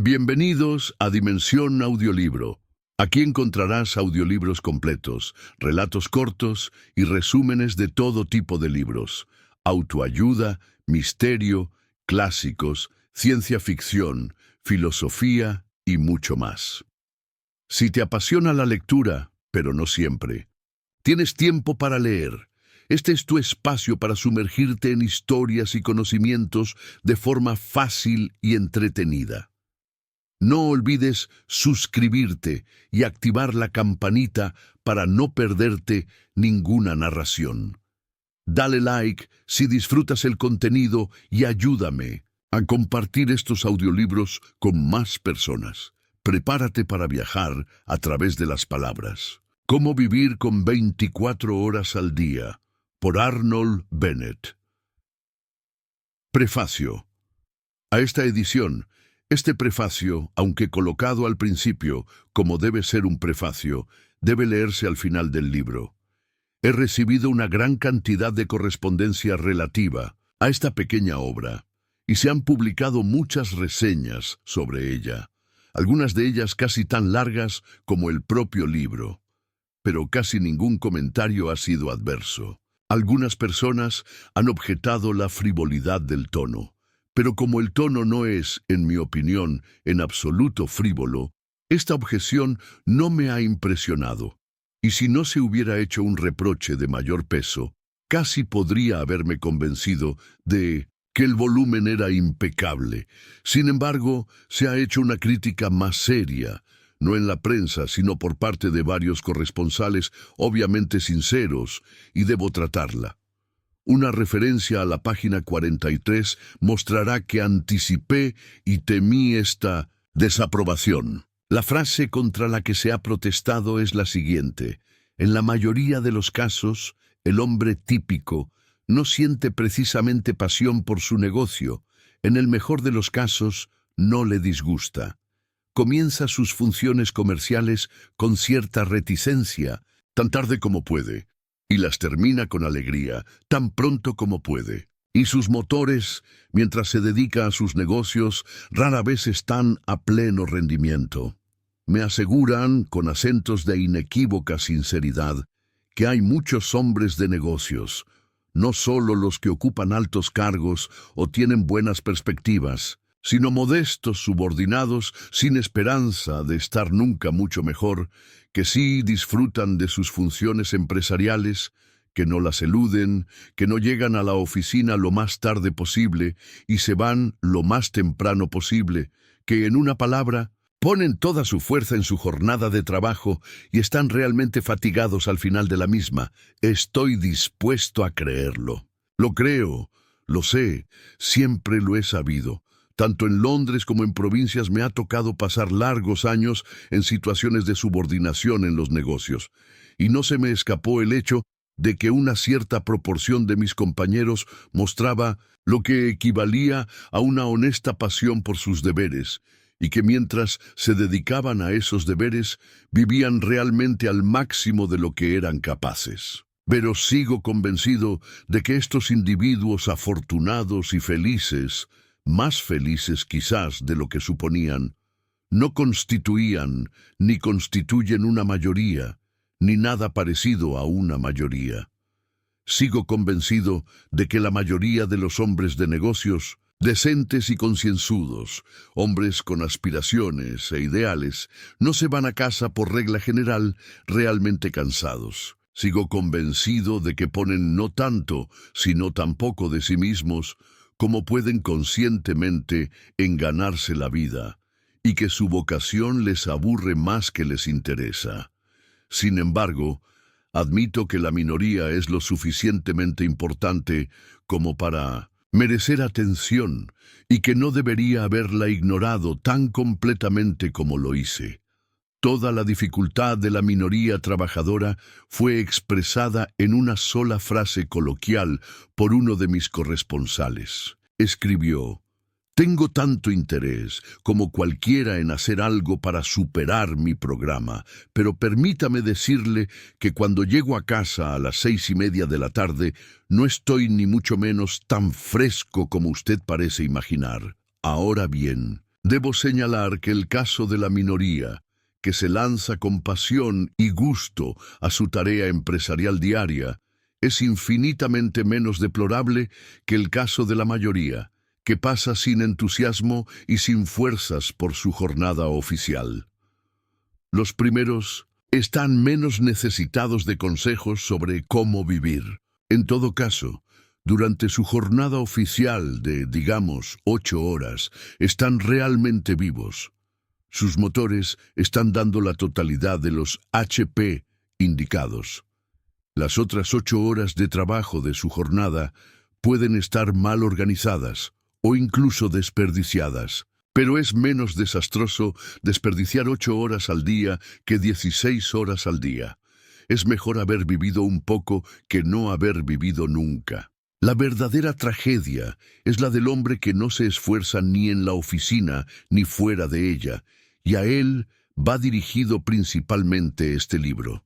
Bienvenidos a Dimensión Audiolibro. Aquí encontrarás audiolibros completos, relatos cortos y resúmenes de todo tipo de libros: autoayuda, misterio, clásicos, ciencia ficción, filosofía y mucho más. Si te apasiona la lectura, pero no siempre, tienes tiempo para leer. Este es tu espacio para sumergirte en historias y conocimientos de forma fácil y entretenida. No olvides suscribirte y activar la campanita para no perderte ninguna narración. Dale like si disfrutas el contenido y ayúdame a compartir estos audiolibros con más personas. Prepárate para viajar a través de las palabras. Cómo vivir con 24 horas al día, por Arnold Bennett. Prefacio. A esta edición, este prefacio, aunque colocado al principio, como debe ser un prefacio, debe leerse al final del libro. He recibido una gran cantidad de correspondencia relativa a esta pequeña obra, y se han publicado muchas reseñas sobre ella, algunas de ellas casi tan largas como el propio libro, pero casi ningún comentario ha sido adverso. Algunas personas han objetado la frivolidad del tono, pero como el tono no es, en mi opinión, en absoluto frívolo, esta objeción no me ha impresionado. Y si no se hubiera hecho un reproche de mayor peso, casi podría haberme convencido de que el volumen era impecable. Sin embargo, se ha hecho una crítica más seria, no en la prensa, sino por parte de varios corresponsales obviamente sinceros, y debo tratarla. Una referencia a la página 43 mostrará que anticipé y temí esta desaprobación. La frase contra la que se ha protestado es la siguiente: en la mayoría de los casos, el hombre típico no siente precisamente pasión por su negocio. En el mejor de los casos, no le disgusta. Comienza sus funciones comerciales con cierta reticencia, tan tarde como puede, y las termina con alegría, tan pronto como puede. Y sus motores, mientras se dedica a sus negocios, rara vez están a pleno rendimiento. Me aseguran, con acentos de inequívoca sinceridad, que hay muchos hombres de negocios, no solo los que ocupan altos cargos o tienen buenas perspectivas, sino modestos subordinados sin esperanza de estar nunca mucho mejor, que sí disfrutan de sus funciones empresariales, que no las eluden, que no llegan a la oficina lo más tarde posible y se van lo más temprano posible, que, en una palabra, ponen toda su fuerza en su jornada de trabajo y están realmente fatigados al final de la misma. Estoy dispuesto a creerlo. Lo creo, lo sé, siempre lo he sabido. Tanto en Londres como en provincias me ha tocado pasar largos años en situaciones de subordinación en los negocios, y no se me escapó el hecho de que una cierta proporción de mis compañeros mostraba lo que equivalía a una honesta pasión por sus deberes, y que mientras se dedicaban a esos deberes, vivían realmente al máximo de lo que eran capaces. Pero sigo convencido de que estos individuos afortunados y felices, más felices quizás de lo que suponían, no constituían ni constituyen una mayoría, ni nada parecido a una mayoría. Sigo convencido de que la mayoría de los hombres de negocios, decentes y concienzudos, hombres con aspiraciones e ideales, no se van a casa por regla general realmente cansados. Sigo convencido de que ponen no tanto, sino tampoco de sí mismos, como pueden conscientemente en ganarse la vida, y que su vocación les aburre más que les interesa. Sin embargo, admito que la minoría es lo suficientemente importante como para merecer atención y que no debería haberla ignorado tan completamente como lo hice. Toda la dificultad de la minoría trabajadora fue expresada en una sola frase coloquial por uno de mis corresponsales. Escribió: «Tengo tanto interés como cualquiera en hacer algo para superar mi programa, pero permítame decirle que cuando llego a casa a las 6:30 de la tarde, no estoy ni mucho menos tan fresco como usted parece imaginar. Ahora bien, Debo señalar que el caso de la minoría, que se lanza con pasión y gusto a su tarea empresarial diaria, es infinitamente menos deplorable que el caso de la mayoría, que pasa sin entusiasmo y sin fuerzas por su jornada oficial. Los primeros están menos necesitados de consejos sobre cómo vivir. En todo caso, durante su jornada oficial de, digamos, 8 horas, están realmente vivos. Sus motores están dando la totalidad de los HP indicados. Las otras 8 horas de trabajo de su jornada pueden estar mal organizadas o incluso desperdiciadas, pero es menos desastroso desperdiciar 8 horas al día que 16 horas al día. Es mejor haber vivido un poco que no haber vivido nunca. La verdadera tragedia es la del hombre que no se esfuerza ni en la oficina ni fuera de ella, y a él va dirigido principalmente este libro.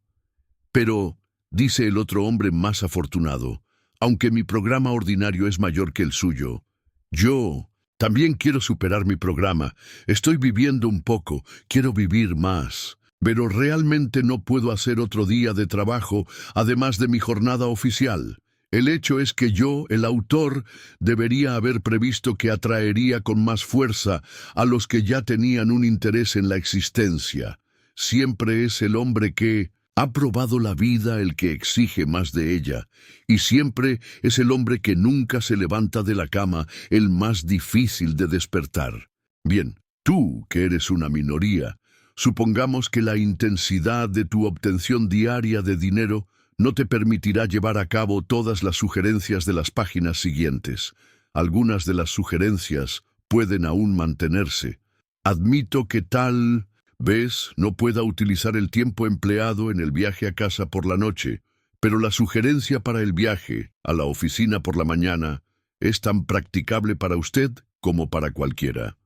Pero, dice el otro hombre más afortunado, aunque mi programa ordinario es mayor que el suyo, yo también quiero superar mi programa. Estoy viviendo un poco, quiero vivir más, pero realmente no puedo hacer otro día de trabajo además de mi jornada oficial. El hecho es que yo, el autor, debería haber previsto que atraería con más fuerza a los que ya tenían un interés en la existencia. Siempre es el hombre que ha probado la vida el que exige más de ella, y siempre es el hombre que nunca se levanta de la cama el más difícil de despertar. Bien, tú, que eres una minoría, supongamos que la intensidad de tu obtención diaria de dinero no te permitirá llevar a cabo todas las sugerencias de las páginas siguientes. Algunas de las sugerencias pueden aún mantenerse. Admito que tal vez no pueda utilizar el tiempo empleado en el viaje a casa por la noche, pero la sugerencia para el viaje a la oficina por la mañana es tan practicable para usted como para cualquiera.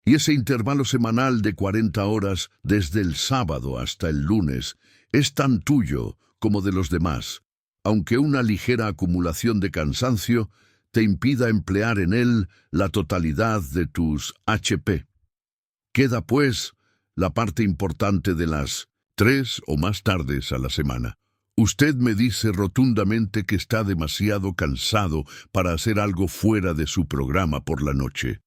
Y ese intervalo semanal de 40 horas desde el sábado hasta el lunes es tan tuyo como de los demás, aunque una ligera acumulación de cansancio te impida emplear en él la totalidad de tus HP. Queda, pues, la parte importante de las 3 o más tardes a la semana. Usted me dice rotundamente que está demasiado cansado para hacer algo fuera de su programa por la noche.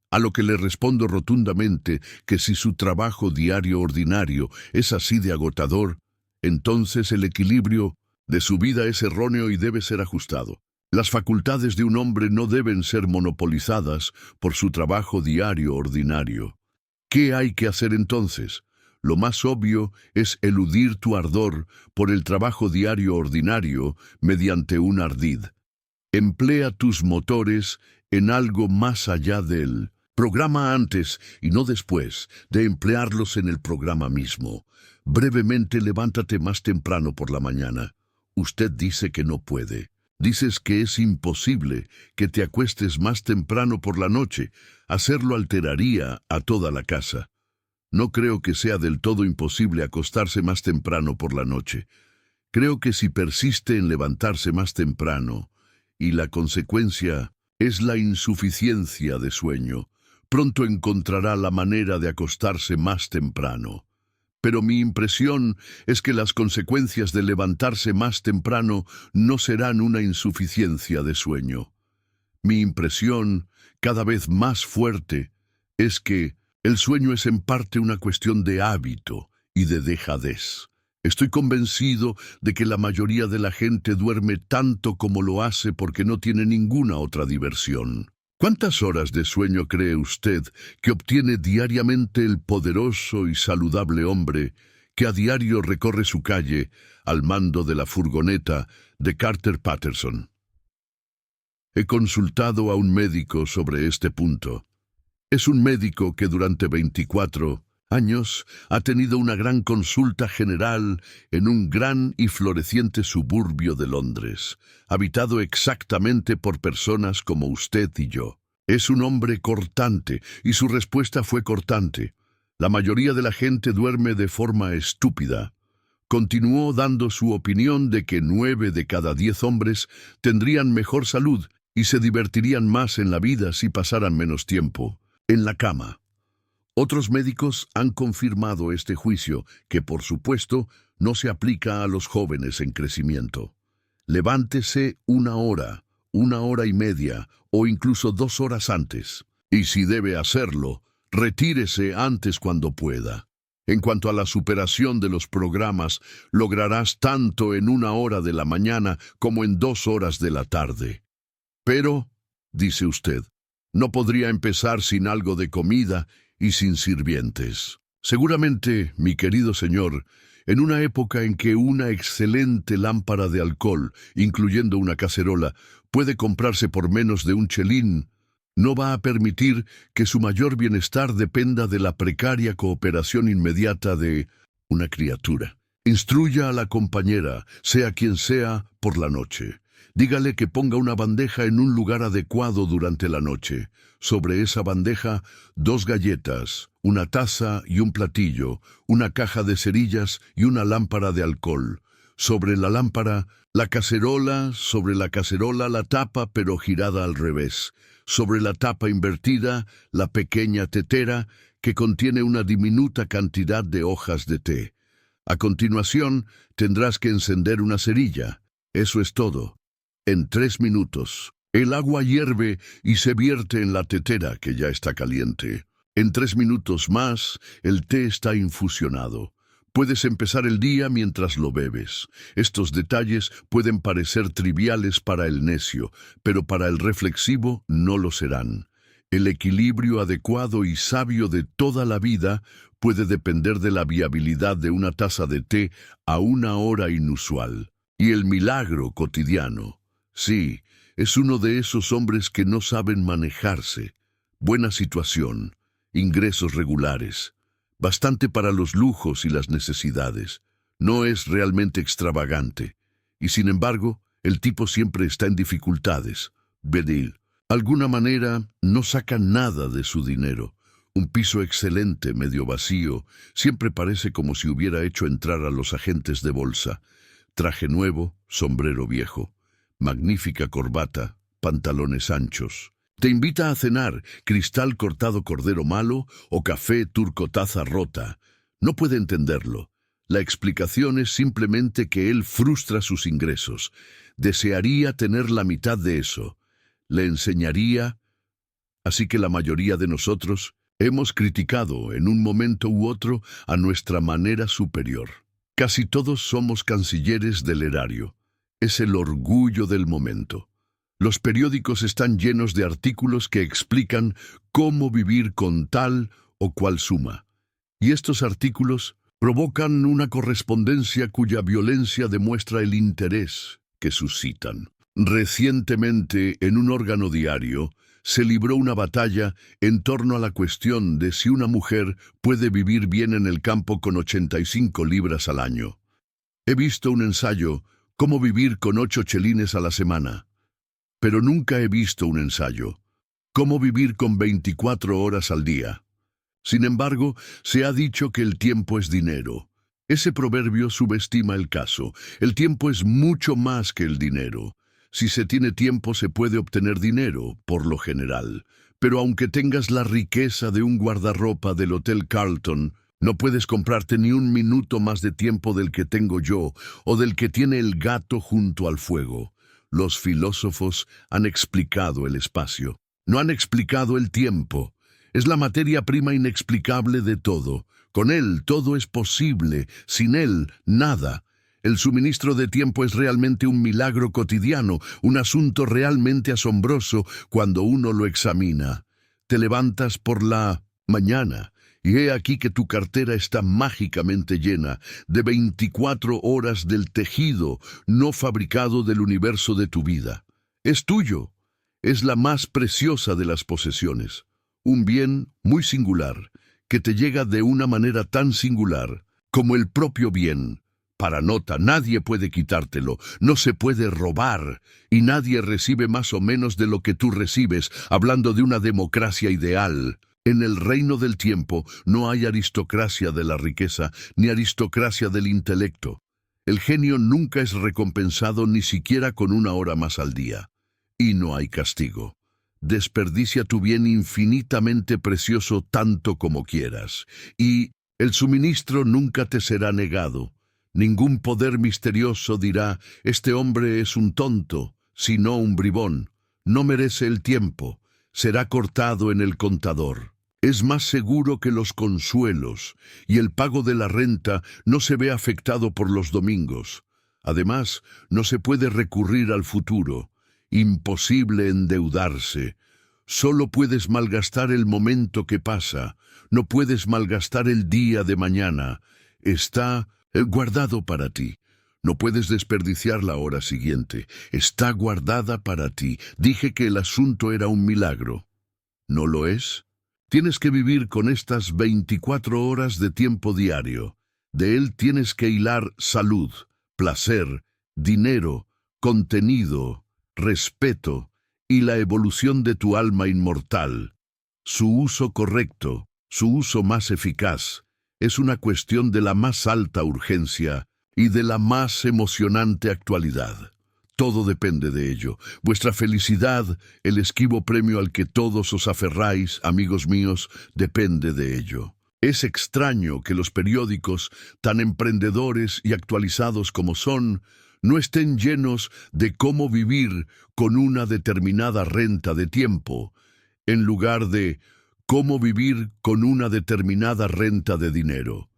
A lo que le respondo rotundamente que si su trabajo diario ordinario es así de agotador, entonces el equilibrio de su vida es erróneo y debe ser ajustado. Las facultades de un hombre no deben ser monopolizadas por su trabajo diario ordinario. ¿Qué hay que hacer entonces? Lo más obvio es eludir tu ardor por el trabajo diario ordinario mediante un ardid. Emplea tus motores en algo más allá del programa antes y no después de emplearlos en el programa mismo. Brevemente, levántate más temprano por la mañana. Usted dice que no puede. Dices que es imposible que te acuestes más temprano por la noche. Hacerlo alteraría a toda la casa. No creo que sea del todo imposible acostarse más temprano por la noche. Creo que si persiste en levantarse más temprano, y la consecuencia es la insuficiencia de sueño, pronto encontrará la manera de acostarse más temprano. Pero mi impresión es que las consecuencias de levantarse más temprano no serán una insuficiencia de sueño. Mi impresión, cada vez más fuerte, es que el sueño es en parte una cuestión de hábito y de dejadez. Estoy convencido de que la mayoría de la gente duerme tanto como lo hace porque no tiene ninguna otra diversión. ¿Cuántas horas de sueño cree usted que obtiene diariamente el poderoso y saludable hombre que a diario recorre su calle al mando de la furgoneta de Carter Patterson? He consultado a un médico sobre este punto. Es un médico que durante 24 años ha tenido una gran consulta general en un gran y floreciente suburbio de Londres, habitado exactamente por personas como usted y yo. Es un hombre cortante, y su respuesta fue cortante. La mayoría de la gente duerme de forma estúpida. Continuó dando su opinión de que 9 de cada 10 hombres tendrían mejor salud y se divertirían más en la vida si pasaran menos tiempo en la cama. Otros médicos han confirmado este juicio, que por supuesto no se aplica a los jóvenes en crecimiento. Levántese 1 hora y media o incluso 2 horas antes. Y si debe hacerlo, retírese antes cuando pueda. En cuanto a la superación de los programas, lograrás tanto en 1 hora de la mañana como en 2 horas de la tarde. Pero, dice usted, no podría empezar sin algo de comida y sin sirvientes. Seguramente, mi querido señor, en una época en que una excelente lámpara de alcohol, incluyendo una cacerola, puede comprarse por menos de un chelín, no va a permitir que su mayor bienestar dependa de la precaria cooperación inmediata de una criatura. Instruya a la compañera, sea quien sea, por la noche. Dígale que ponga una bandeja en un lugar adecuado durante la noche. Sobre esa bandeja, 2 galletas, una taza y un platillo, una caja de cerillas y una lámpara de alcohol. Sobre la lámpara, la cacerola, sobre la cacerola la tapa pero girada al revés. Sobre la tapa invertida, la pequeña tetera que contiene una diminuta cantidad de hojas de té. A continuación, tendrás que encender una cerilla. Eso es todo. En 3 minutos, el agua hierve y se vierte en la tetera que ya está caliente. En 3 minutos más, el té está infusionado. Puedes empezar el día mientras lo bebes. Estos detalles pueden parecer triviales para el necio, pero para el reflexivo no lo serán. El equilibrio adecuado y sabio de toda la vida puede depender de la viabilidad de una taza de té a 1 hora inusual. Y el milagro cotidiano. Sí, es uno de esos hombres que no saben manejarse. Buena situación, ingresos regulares, bastante para los lujos y las necesidades. No es realmente extravagante. Y sin embargo, el tipo siempre está en dificultades. Bedil. Alguna manera, no saca nada de su dinero. Un piso excelente, medio vacío, siempre parece como si hubiera hecho entrar a los agentes de bolsa. Traje nuevo, sombrero viejo. Magnífica corbata, pantalones anchos. Te invita a cenar, cristal cortado cordero malo o café turco taza rota. No puede entenderlo. La explicación es simplemente que él frustra sus ingresos. Desearía tener la mitad de eso. Le enseñaría. Así que la mayoría de nosotros hemos criticado en un momento u otro a nuestra manera superior. Casi todos somos cancilleres del erario. Es el orgullo del momento. Los periódicos están llenos de artículos que explican cómo vivir con tal o cual suma. Y estos artículos provocan una correspondencia cuya violencia demuestra el interés que suscitan. Recientemente, en un órgano diario, se libró una batalla en torno a la cuestión de si una mujer puede vivir bien en el campo con 85 libras al año. He visto un ensayo, Cómo vivir con 8 chelines a la semana. Pero nunca he visto un ensayo, Cómo vivir con 24 horas al día. Sin embargo, se ha dicho que el tiempo es dinero. Ese proverbio subestima el caso. El tiempo es mucho más que el dinero. Si se tiene tiempo se puede obtener dinero, por lo general. Pero aunque tengas la riqueza de un guardarropa del Hotel Carlton, no puedes comprarte ni un minuto más de tiempo del que tengo yo o del que tiene el gato junto al fuego. Los filósofos han explicado el espacio. No han explicado el tiempo. Es la materia prima inexplicable de todo. Con él todo es posible, sin él nada. El suministro de tiempo es realmente un milagro cotidiano, un asunto realmente asombroso cuando uno lo examina. Te levantas por la mañana y he aquí que tu cartera está mágicamente llena de 24 horas del tejido no fabricado del universo de tu vida. Es tuyo. Es la más preciosa de las posesiones. Un bien muy singular, que te llega de una manera tan singular como el propio bien. Para nota, nadie puede quitártelo, no se puede robar, y nadie recibe más o menos de lo que tú recibes, hablando de una democracia ideal. En el reino del tiempo no hay aristocracia de la riqueza, ni aristocracia del intelecto. El genio nunca es recompensado ni siquiera con 1 hora más al día. Y no hay castigo. desperdicia tu bien infinitamente precioso tanto como quieras, y el suministro nunca te será negado. Ningún poder misterioso dirá, este hombre es un tonto, sino un bribón. No merece el tiempo, será cortado en el contador. Es más seguro que los consuelos, y el pago de la renta no se ve afectado por los domingos. Además, no se puede recurrir al futuro. Imposible endeudarse. Solo puedes malgastar el momento que pasa. No puedes malgastar el día de mañana. Está guardado para ti. No puedes desperdiciar la hora siguiente. Está guardada para ti. Dije que el asunto era un milagro. ¿No lo es? Tienes que vivir con estas 24 horas de tiempo diario. De él tienes que hilar salud, placer, dinero, contenido, respeto y la evolución de tu alma inmortal. Su uso correcto, su uso más eficaz, es una cuestión de la más alta urgencia y de la más emocionante actualidad. Todo depende de ello. Vuestra felicidad, el esquivo premio al que todos os aferráis, amigos míos, depende de ello. Es extraño que los periódicos, tan emprendedores y actualizados como son, no estén llenos de cómo vivir con una determinada renta de tiempo, en lugar de cómo vivir con una determinada renta de dinero.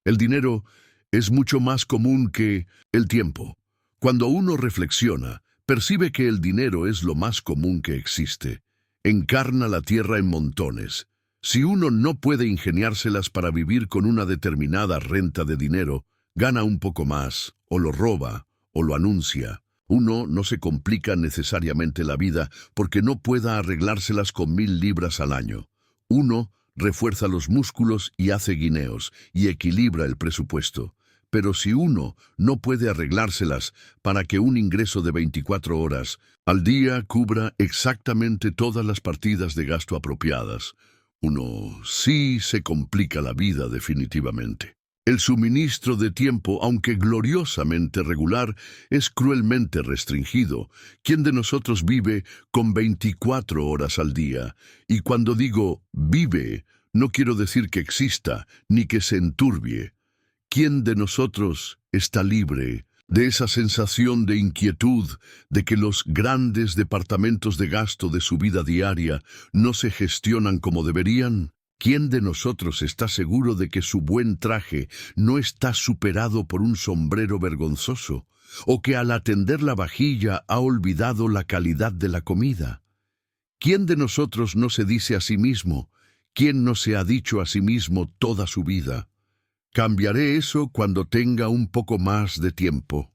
El dinero es mucho más común que el tiempo. Cuando uno reflexiona, percibe que el dinero es lo más común que existe. Encarna la tierra en montones. Si uno no puede ingeniárselas para vivir con una determinada renta de dinero, gana un poco más, o lo roba, o lo anuncia. Uno no se complica necesariamente la vida porque no pueda arreglárselas con 1000 libras al año. Uno refuerza los músculos y hace guineos, y equilibra el presupuesto. Pero si uno no puede arreglárselas para que un ingreso de 24 horas al día cubra exactamente todas las partidas de gasto apropiadas, uno sí se complica la vida definitivamente. El suministro de tiempo, aunque gloriosamente regular, es cruelmente restringido. ¿Quién de nosotros vive con 24 horas al día? Y cuando digo vive, no quiero decir que exista, ni que se enturbie. ¿Quién de nosotros está libre de esa sensación de inquietud de que los grandes departamentos de gasto de su vida diaria no se gestionan como deberían? ¿Quién de nosotros está seguro de que su buen traje no está superado por un sombrero vergonzoso? ¿O que al atender la vajilla ha olvidado la calidad de la comida? ¿Quién de nosotros no se dice a sí mismo? ¿Quién no se ha dicho a sí mismo toda su vida? Cambiaré eso cuando tenga un poco más de tiempo.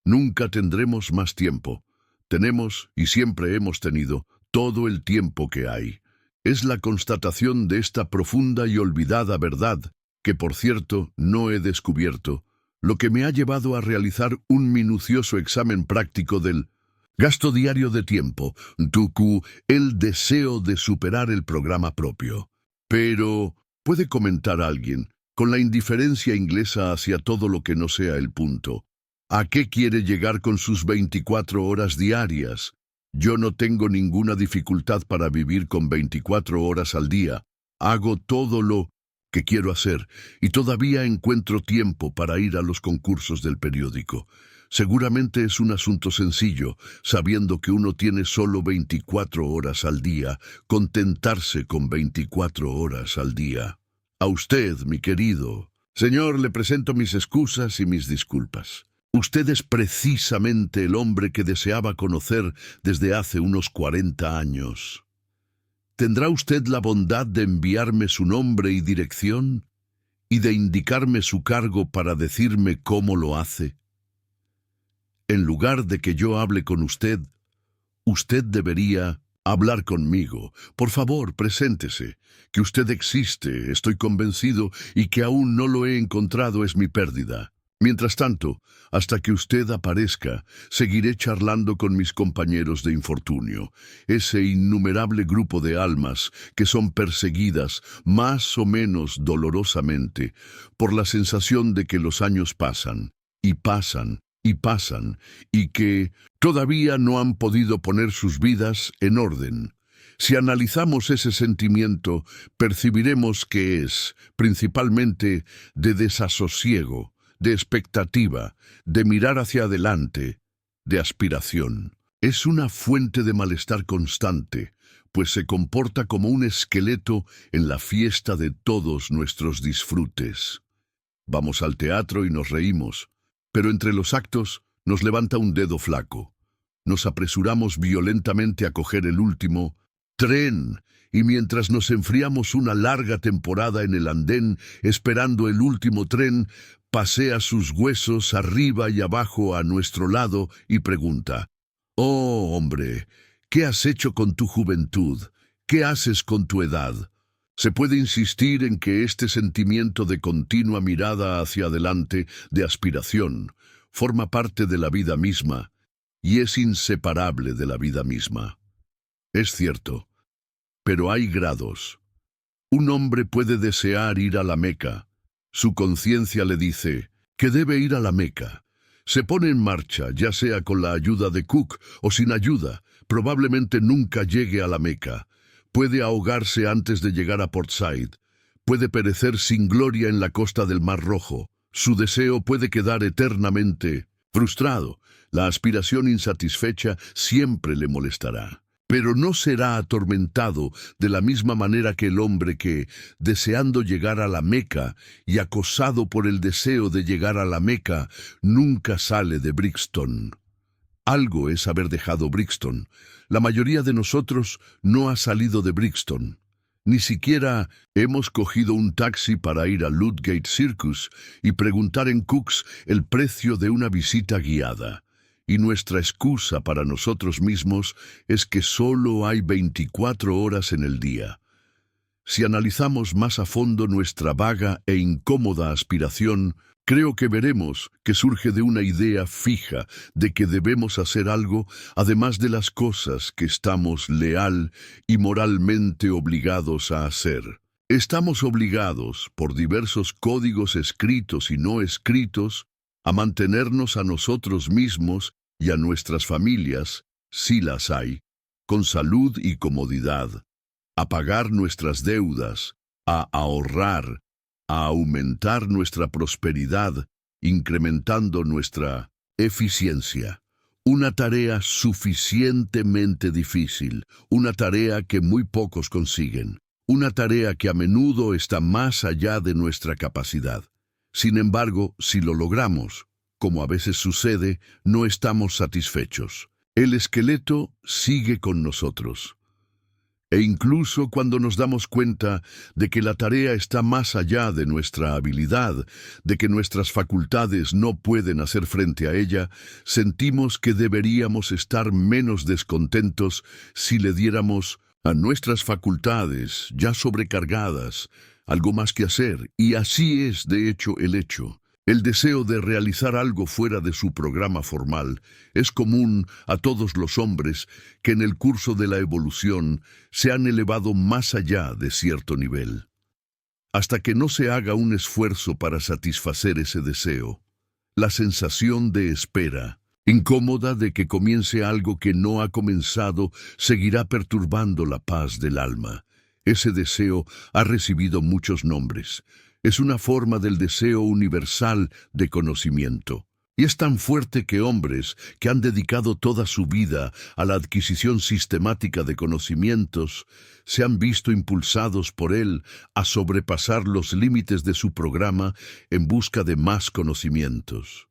Nunca tendremos más tiempo. Tenemos, y siempre hemos tenido, todo el tiempo que hay. Es la constatación de esta profunda y olvidada verdad, que por cierto no he descubierto, lo que me ha llevado a realizar un minucioso examen práctico del gasto diario de tiempo, el deseo de superar el programa propio. Pero, ¿puede comentar alguien, con la indiferencia inglesa hacia todo lo que no sea el punto, a qué quiere llegar con sus 24 horas diarias? Yo no tengo ninguna dificultad para vivir con 24 horas al día. Hago todo lo que quiero hacer y todavía encuentro tiempo para ir a los concursos del periódico. Seguramente es un asunto sencillo, sabiendo que uno tiene solo 24 horas al día, contentarse con 24 horas al día. A usted, mi querido señor, le presento mis excusas y mis disculpas. Usted es precisamente el hombre que deseaba conocer desde hace unos 40 años. ¿Tendrá usted la bondad de enviarme su nombre y dirección y de indicarme su cargo para decirme cómo lo hace? En lugar de que yo hable con usted, usted debería hablar conmigo. Por favor, preséntese. Que usted existe, estoy convencido, y que aún no lo he encontrado es mi pérdida. Mientras tanto, hasta que usted aparezca, seguiré charlando con mis compañeros de infortunio, ese innumerable grupo de almas que son perseguidas, más o menos dolorosamente, por la sensación de que los años pasan, y pasan, y pasan, y que todavía no han podido poner sus vidas en orden. Si analizamos ese sentimiento, percibiremos que es, principalmente, de desasosiego, de expectativa, de mirar hacia adelante, de aspiración. Es una fuente de malestar constante, pues se comporta como un esqueleto en la fiesta de todos nuestros disfrutes. Vamos al teatro y nos reímos, pero entre los actos nos levanta un dedo flaco. Nos apresuramos violentamente a coger el último tren, y mientras nos enfriamos una larga temporada en el andén esperando el último tren, pasea sus huesos arriba y abajo a nuestro lado y pregunta: «Oh, hombre, ¿qué has hecho con tu juventud? ¿Qué haces con tu edad?». Se puede insistir en que este sentimiento de continua mirada hacia adelante, de aspiración, forma parte de la vida misma y es inseparable de la vida misma. Es cierto, pero hay grados. Un hombre puede desear ir a la Meca. Su conciencia le dice que debe ir a la Meca. Se pone en marcha, ya sea con la ayuda de Cook o sin ayuda. Probablemente nunca llegue a la Meca. Puede ahogarse antes de llegar a Port Said. Puede perecer sin gloria en la costa del Mar Rojo. Su deseo puede quedar eternamente frustrado. La aspiración insatisfecha siempre le molestará. Pero no será atormentado de la misma manera que el hombre que, deseando llegar a la Meca y acosado por el deseo de llegar a la Meca, nunca sale de Brixton. Algo es haber dejado Brixton. La mayoría de nosotros no ha salido de Brixton. Ni siquiera hemos cogido un taxi para ir a Ludgate Circus y preguntar en Cook's el precio de una visita guiada. Y nuestra excusa para nosotros mismos es que solo hay 24 horas en el día. Si analizamos más a fondo nuestra vaga e incómoda aspiración, creo que veremos que surge de una idea fija de que debemos hacer algo, además de las cosas que estamos leal y moralmente obligados a hacer. Estamos obligados, por diversos códigos escritos y no escritos, a mantenernos a nosotros mismos y a nuestras familias, si las hay, con salud y comodidad, a pagar nuestras deudas, a ahorrar, a aumentar nuestra prosperidad, incrementando nuestra eficiencia. Una tarea suficientemente difícil, una tarea que muy pocos consiguen, una tarea que a menudo está más allá de nuestra capacidad. Sin embargo, si lo logramos, como a veces sucede, no estamos satisfechos. El esqueleto sigue con nosotros. E incluso cuando nos damos cuenta de que la tarea está más allá de nuestra habilidad, de que nuestras facultades no pueden hacer frente a ella, sentimos que deberíamos estar menos descontentos si le diéramos a nuestras facultades, ya sobrecargadas, algo más que hacer. Y así es, de hecho, el hecho. El deseo de realizar algo fuera de su programa formal es común a todos los hombres que en el curso de la evolución se han elevado más allá de cierto nivel. Hasta que no se haga un esfuerzo para satisfacer ese deseo, la sensación de espera, incómoda de que comience algo que no ha comenzado, seguirá perturbando la paz del alma. Ese deseo ha recibido muchos nombres. Es una forma del deseo universal de conocimiento. Y es tan fuerte que hombres que han dedicado toda su vida a la adquisición sistemática de conocimientos se han visto impulsados por él a sobrepasar los límites de su programa en busca de más conocimientos.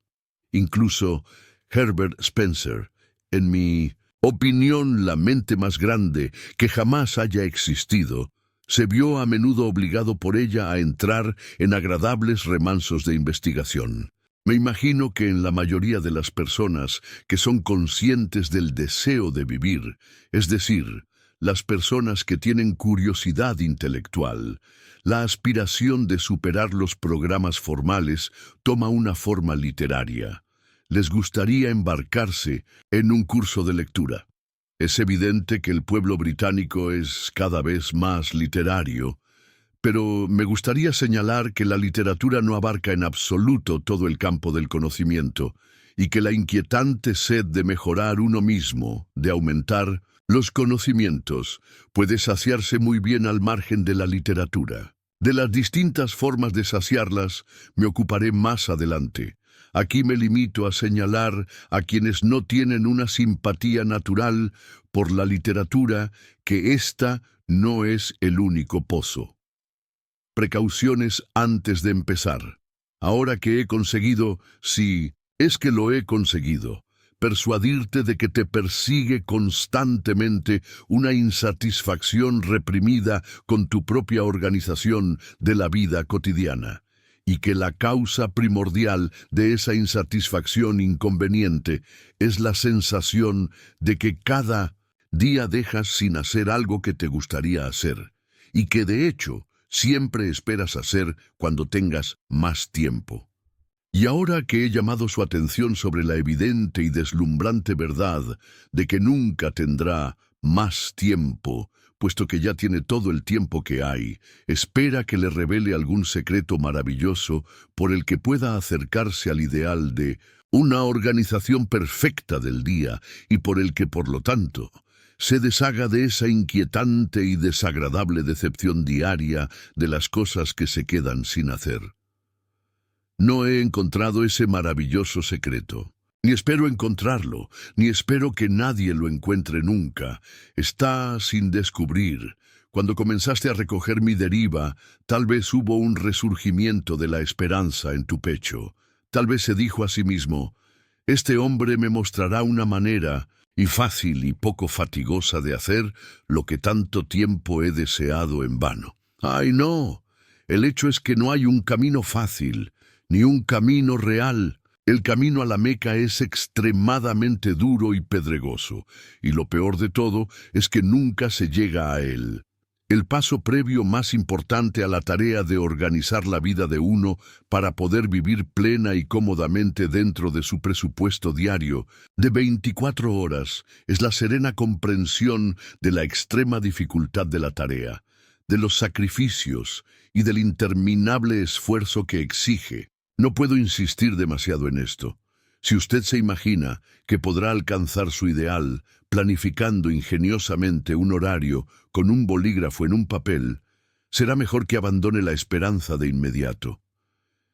Incluso Herbert Spencer, en mi opinión la mente más grande que jamás haya existido, se vio a menudo obligado por ella a entrar en agradables remansos de investigación. Me imagino que en la mayoría de las personas que son conscientes del deseo de vivir, es decir, las personas que tienen curiosidad intelectual, la aspiración de superar los programas formales toma una forma literaria. Les gustaría embarcarse en un curso de lectura. Es evidente que el pueblo británico es cada vez más literario, pero me gustaría señalar que la literatura no abarca en absoluto todo el campo del conocimiento y que la inquietante sed de mejorar uno mismo, de aumentar, Los conocimientos pueden saciarse muy bien al margen de la literatura. De las distintas formas de saciarlas me ocuparé más adelante. Aquí me limito a señalar a quienes no tienen una simpatía natural por la literatura que ésta no es el único pozo. Precauciones antes de empezar. Ahora que he conseguido, sí, es que lo he conseguido, persuadirte de que te persigue constantemente una insatisfacción reprimida con tu propia organización de la vida cotidiana, y que la causa primordial de esa insatisfacción inconveniente es la sensación de que cada día dejas sin hacer algo que te gustaría hacer, y que de hecho siempre esperas hacer cuando tengas más tiempo. Y ahora que he llamado su atención sobre la evidente y deslumbrante verdad de que nunca tendrá más tiempo, puesto que ya tiene todo el tiempo que hay, espera que le revele algún secreto maravilloso por el que pueda acercarse al ideal de una organización perfecta del día y por el que, por lo tanto, se deshaga de esa inquietante y desagradable decepción diaria de las cosas que se quedan sin hacer. No he encontrado ese maravilloso secreto, ni espero encontrarlo, ni espero que nadie lo encuentre nunca. Está sin descubrir. Cuando comenzaste a recoger mi deriva, tal vez hubo un resurgimiento de la esperanza en tu pecho. Tal vez se dijo a sí mismo, este hombre me mostrará una manera, y fácil y poco fatigosa de hacer lo que tanto tiempo he deseado en vano. ¡Ay, no! El hecho es que no hay un camino fácil, ni un camino real. El camino a la Meca es extremadamente duro y pedregoso, y lo peor de todo es que nunca se llega a él. El paso previo más importante a la tarea de organizar la vida de uno para poder vivir plena y cómodamente dentro de su presupuesto diario de 24 horas es la serena comprensión de la extrema dificultad de la tarea, de los sacrificios y del interminable esfuerzo que exige. No puedo insistir demasiado en esto. Si usted se imagina que podrá alcanzar su ideal planificando ingeniosamente un horario con un bolígrafo en un papel, será mejor que abandone la esperanza de inmediato.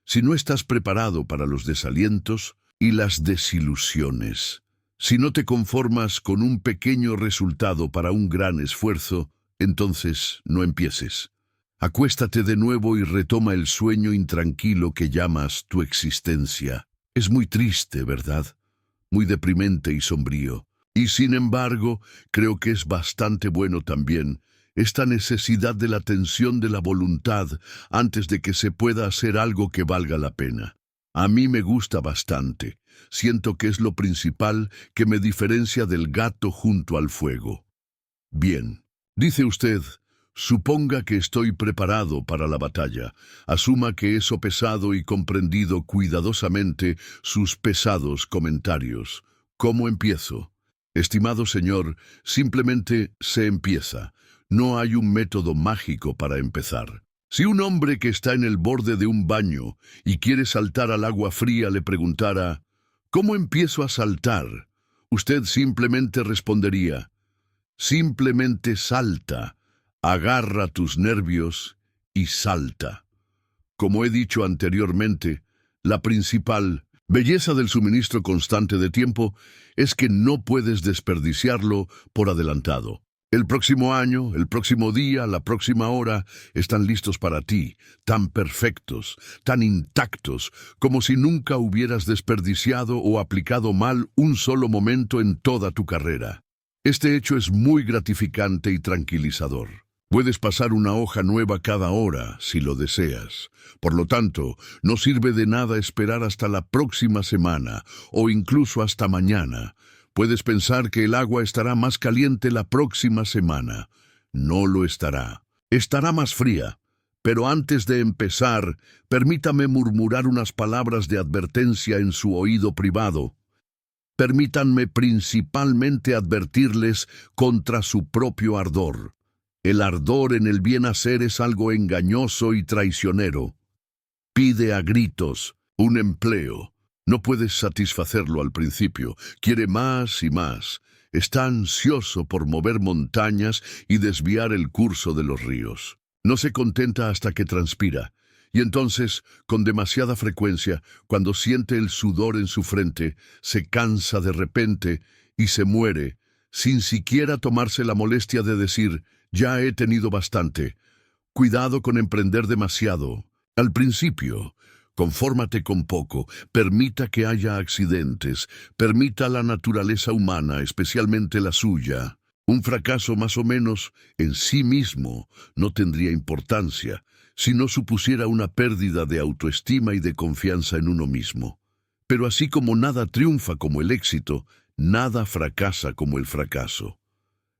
Si no estás preparado para los desalientos y las desilusiones, si no te conformas con un pequeño resultado para un gran esfuerzo, entonces no empieces. Acuéstate de nuevo y retoma el sueño intranquilo que llamas tu existencia. Es muy triste, ¿verdad? Muy deprimente y sombrío. Y sin embargo, creo que es bastante bueno también esta necesidad de la tensión de la voluntad antes de que se pueda hacer algo que valga la pena. A mí me gusta bastante. Siento que es lo principal que me diferencia del gato junto al fuego. Bien, dice usted, suponga que estoy preparado para la batalla. Asuma que he sopesado y comprendido cuidadosamente sus pesados comentarios. ¿Cómo empiezo? Estimado señor, simplemente se empieza. No hay un método mágico para empezar. Si un hombre que está en el borde de un baño y quiere saltar al agua fría le preguntara, ¿cómo empiezo a saltar? Usted simplemente respondería, simplemente salta, agarra tus nervios y salta. Como he dicho anteriormente, la principal belleza del suministro constante de tiempo es que no puedes desperdiciarlo por adelantado. El próximo año, el próximo día, la próxima hora están listos para ti, tan perfectos, tan intactos, como si nunca hubieras desperdiciado o aplicado mal un solo momento en toda tu carrera. Este hecho es muy gratificante y tranquilizador. Puedes pasar una hoja nueva cada hora, si lo deseas. Por lo tanto, no sirve de nada esperar hasta la próxima semana, o incluso hasta mañana. Puedes pensar que el agua estará más caliente la próxima semana. No lo estará. Estará más fría. Pero antes de empezar, permítame murmurar unas palabras de advertencia en su oído privado. Permítanme principalmente advertirles contra su propio ardor. El ardor en el bien hacer es algo engañoso y traicionero. Pide a gritos un empleo. No puedes satisfacerlo al principio. Quiere más y más. Está ansioso por mover montañas y desviar el curso de los ríos. No se contenta hasta que transpira. Y entonces, con demasiada frecuencia, cuando siente el sudor en su frente, se cansa de repente y se muere, sin siquiera tomarse la molestia de decir, ya he tenido bastante. Cuidado con emprender demasiado. Al principio, confórmate con poco, permita que haya accidentes, permita la naturaleza humana, especialmente la suya. Un fracaso más o menos en sí mismo no tendría importancia si no supusiera una pérdida de autoestima y de confianza en uno mismo. Pero así como nada triunfa como el éxito, nada fracasa como el fracaso.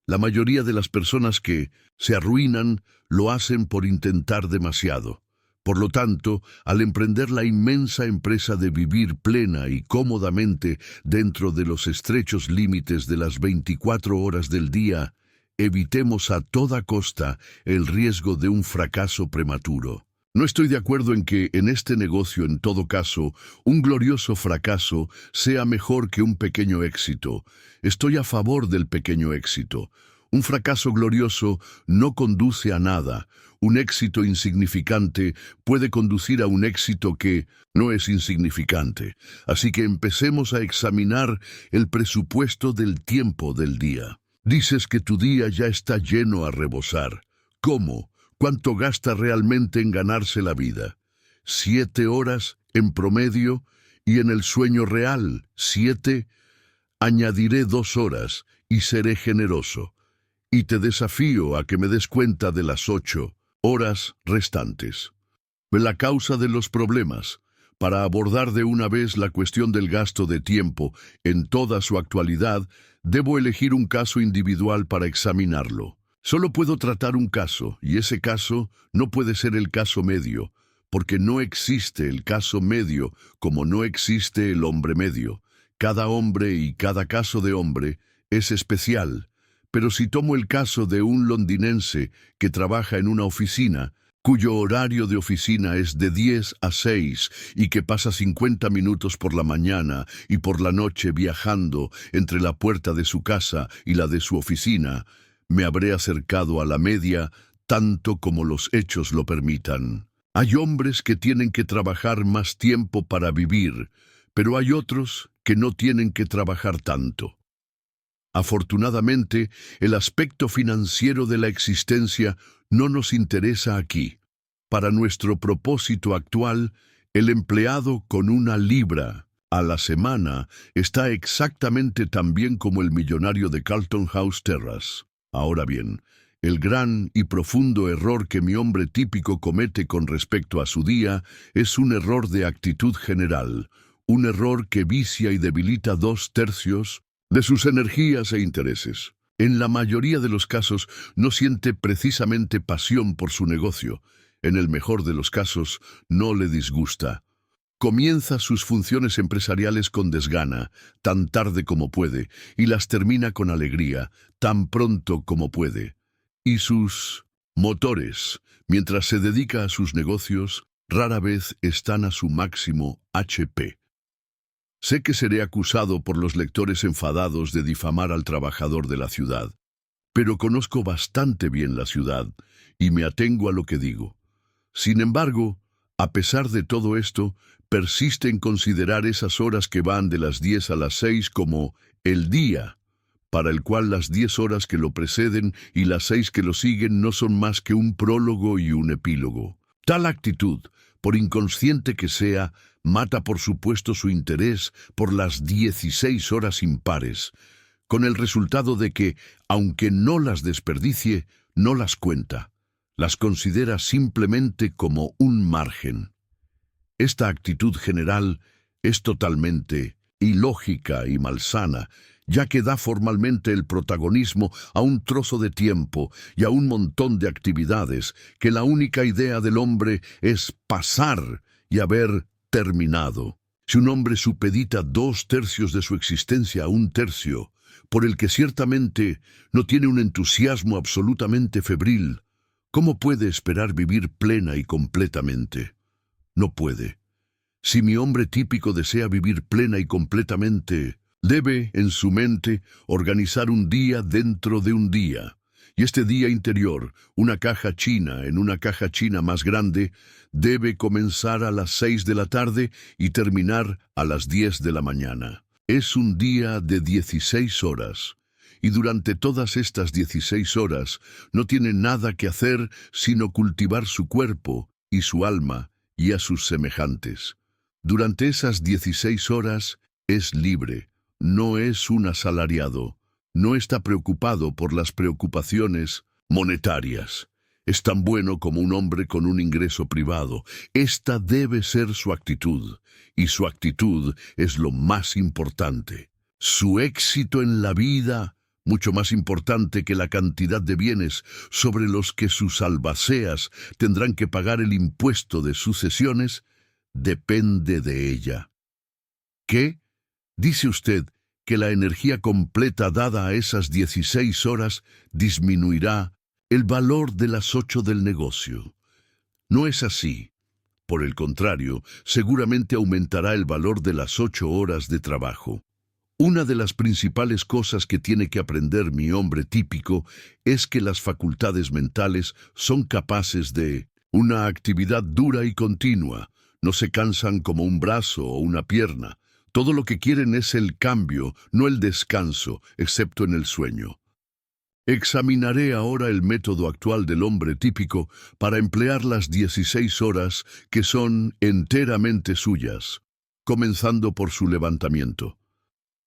La mayoría de las personas que se arruinan lo hacen por intentar demasiado. Por lo tanto, al emprender la inmensa empresa de vivir plena y cómodamente dentro de los estrechos límites de las 24 horas del día, evitemos a toda costa el riesgo de un fracaso prematuro. No estoy de acuerdo en que en este negocio, en todo caso, un glorioso fracaso sea mejor que un pequeño éxito. Estoy a favor del pequeño éxito. Un fracaso glorioso no conduce a nada. Un éxito insignificante puede conducir a un éxito que no es insignificante. Así que empecemos a examinar el presupuesto del tiempo del día. Dices que tu día ya está lleno a rebosar. ¿Cómo? ¿Cuánto gasta realmente en ganarse la vida? 7 horas en promedio y en el sueño real, 7. Añadiré 2 horas y seré generoso. Y te desafío a que me des cuenta de las 8 horas restantes. La causa de los problemas. Para abordar de una vez la cuestión del gasto de tiempo en toda su actualidad, debo elegir un caso individual para examinarlo. Solo puedo tratar un caso, y ese caso no puede ser el caso medio, porque no existe el caso medio como no existe el hombre medio. Cada hombre y cada caso de hombre es especial. Pero si tomo el caso de un londinense que trabaja en una oficina, cuyo horario de oficina es de 10 a 6 y que pasa 50 minutos por la mañana y por la noche viajando entre la puerta de su casa y la de su oficina, me habré acercado a la media tanto como los hechos lo permitan. Hay hombres que tienen que trabajar más tiempo para vivir, pero hay otros que no tienen que trabajar tanto. Afortunadamente, el aspecto financiero de la existencia no nos interesa aquí. Para nuestro propósito actual, el empleado con 1 libra a la semana está exactamente tan bien como el millonario de Carlton House Terrace. Ahora bien, el gran y profundo error que mi hombre típico comete con respecto a su día es un error de actitud general, un error que vicia y debilita 2/3 de sus energías e intereses. En la mayoría de los casos no siente precisamente pasión por su negocio. En el mejor de los casos no le disgusta. Comienza sus funciones empresariales con desgana, tan tarde como puede, y las termina con alegría, tan pronto como puede. Y sus motores, mientras se dedica a sus negocios, rara vez están a su máximo HP. Sé que seré acusado por los lectores enfadados de difamar al trabajador de la ciudad, pero conozco bastante bien la ciudad y me atengo a lo que digo. Sin embargo, a pesar de todo esto, persiste en considerar esas horas que van de las 10 a las 6 como el día, para el cual las 10 horas que lo preceden y las 6 que lo siguen no son más que un prólogo y un epílogo. Tal actitud, por inconsciente que sea, mata por supuesto su interés por las 16 horas impares, con el resultado de que, aunque no las desperdicie, no las cuenta, las considera simplemente como un margen. Esta actitud general es totalmente ilógica y malsana, ya que da formalmente el protagonismo a un trozo de tiempo y a un montón de actividades que la única idea del hombre es pasar y haber terminado. Si un hombre supedita 2/3 de su existencia a 1/3, por el que ciertamente no tiene un entusiasmo absolutamente febril, ¿cómo puede esperar vivir plena y completamente? No puede. Si mi hombre típico desea vivir plena y completamente, Debe, en su mente, organizar un día dentro de un día. Y este día interior, una caja china en una caja china más grande, debe comenzar a las 6 de la tarde y terminar a las 10 de la mañana. Es un día de 16 horas. Y durante todas estas 16 horas no tiene nada que hacer sino cultivar su cuerpo y su alma y a sus semejantes. Durante esas 16 horas es libre, no es un asalariado, no está preocupado por las preocupaciones monetarias. Es tan bueno como un hombre con un ingreso privado. Esta debe ser su actitud, y su actitud es lo más importante. Su éxito en la vida, mucho más importante que la cantidad de bienes sobre los que sus albaceas tendrán que pagar el impuesto de sucesiones, depende de ella. ¿Qué? ¿Dice usted que la energía completa dada a esas 16 horas disminuirá el valor de las 8 del negocio? No es así. Por el contrario, seguramente aumentará el valor de las 8 horas de trabajo. Una de las principales cosas que tiene que aprender mi hombre típico es que las facultades mentales son capaces de una actividad dura y continua. No se cansan como un brazo o una pierna. Todo lo que quieren es el cambio, no el descanso, excepto en el sueño. Examinaré ahora el método actual del hombre típico para emplear las 16 horas que son enteramente suyas, comenzando por su levantamiento.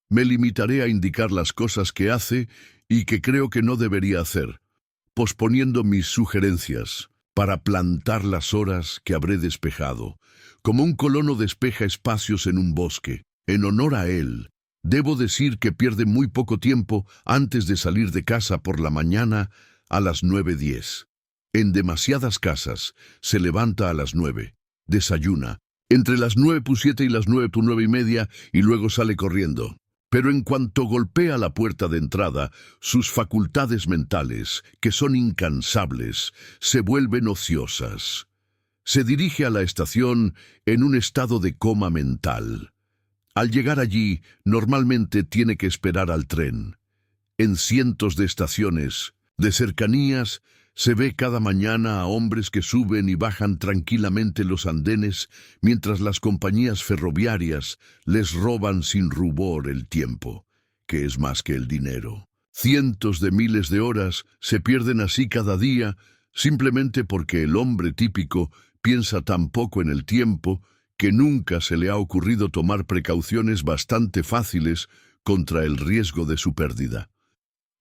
Me limitaré a indicar las cosas que hace y que creo que no debería hacer, posponiendo mis sugerencias para plantar las horas que habré despejado, como un colono despeja espacios en un bosque. En honor a él, debo decir que pierde muy poco tiempo antes de salir de casa por la mañana a las 9:10. En demasiadas casas se levanta a las 9, desayuna, entre las 9:07 y las 9:30 y luego sale corriendo. Pero en cuanto golpea la puerta de entrada, sus facultades mentales, que son incansables, se vuelven ociosas. Se dirige a la estación en un estado de coma mental. Al llegar allí, normalmente tiene que esperar al tren. En cientos de estaciones, de cercanías, se ve cada mañana a hombres que suben y bajan tranquilamente los andenes mientras las compañías ferroviarias les roban sin rubor el tiempo, que es más que el dinero. Cientos de miles de horas se pierden así cada día simplemente porque el hombre típico piensa tan poco en el tiempo que nunca se le ha ocurrido tomar precauciones bastante fáciles contra el riesgo de su pérdida.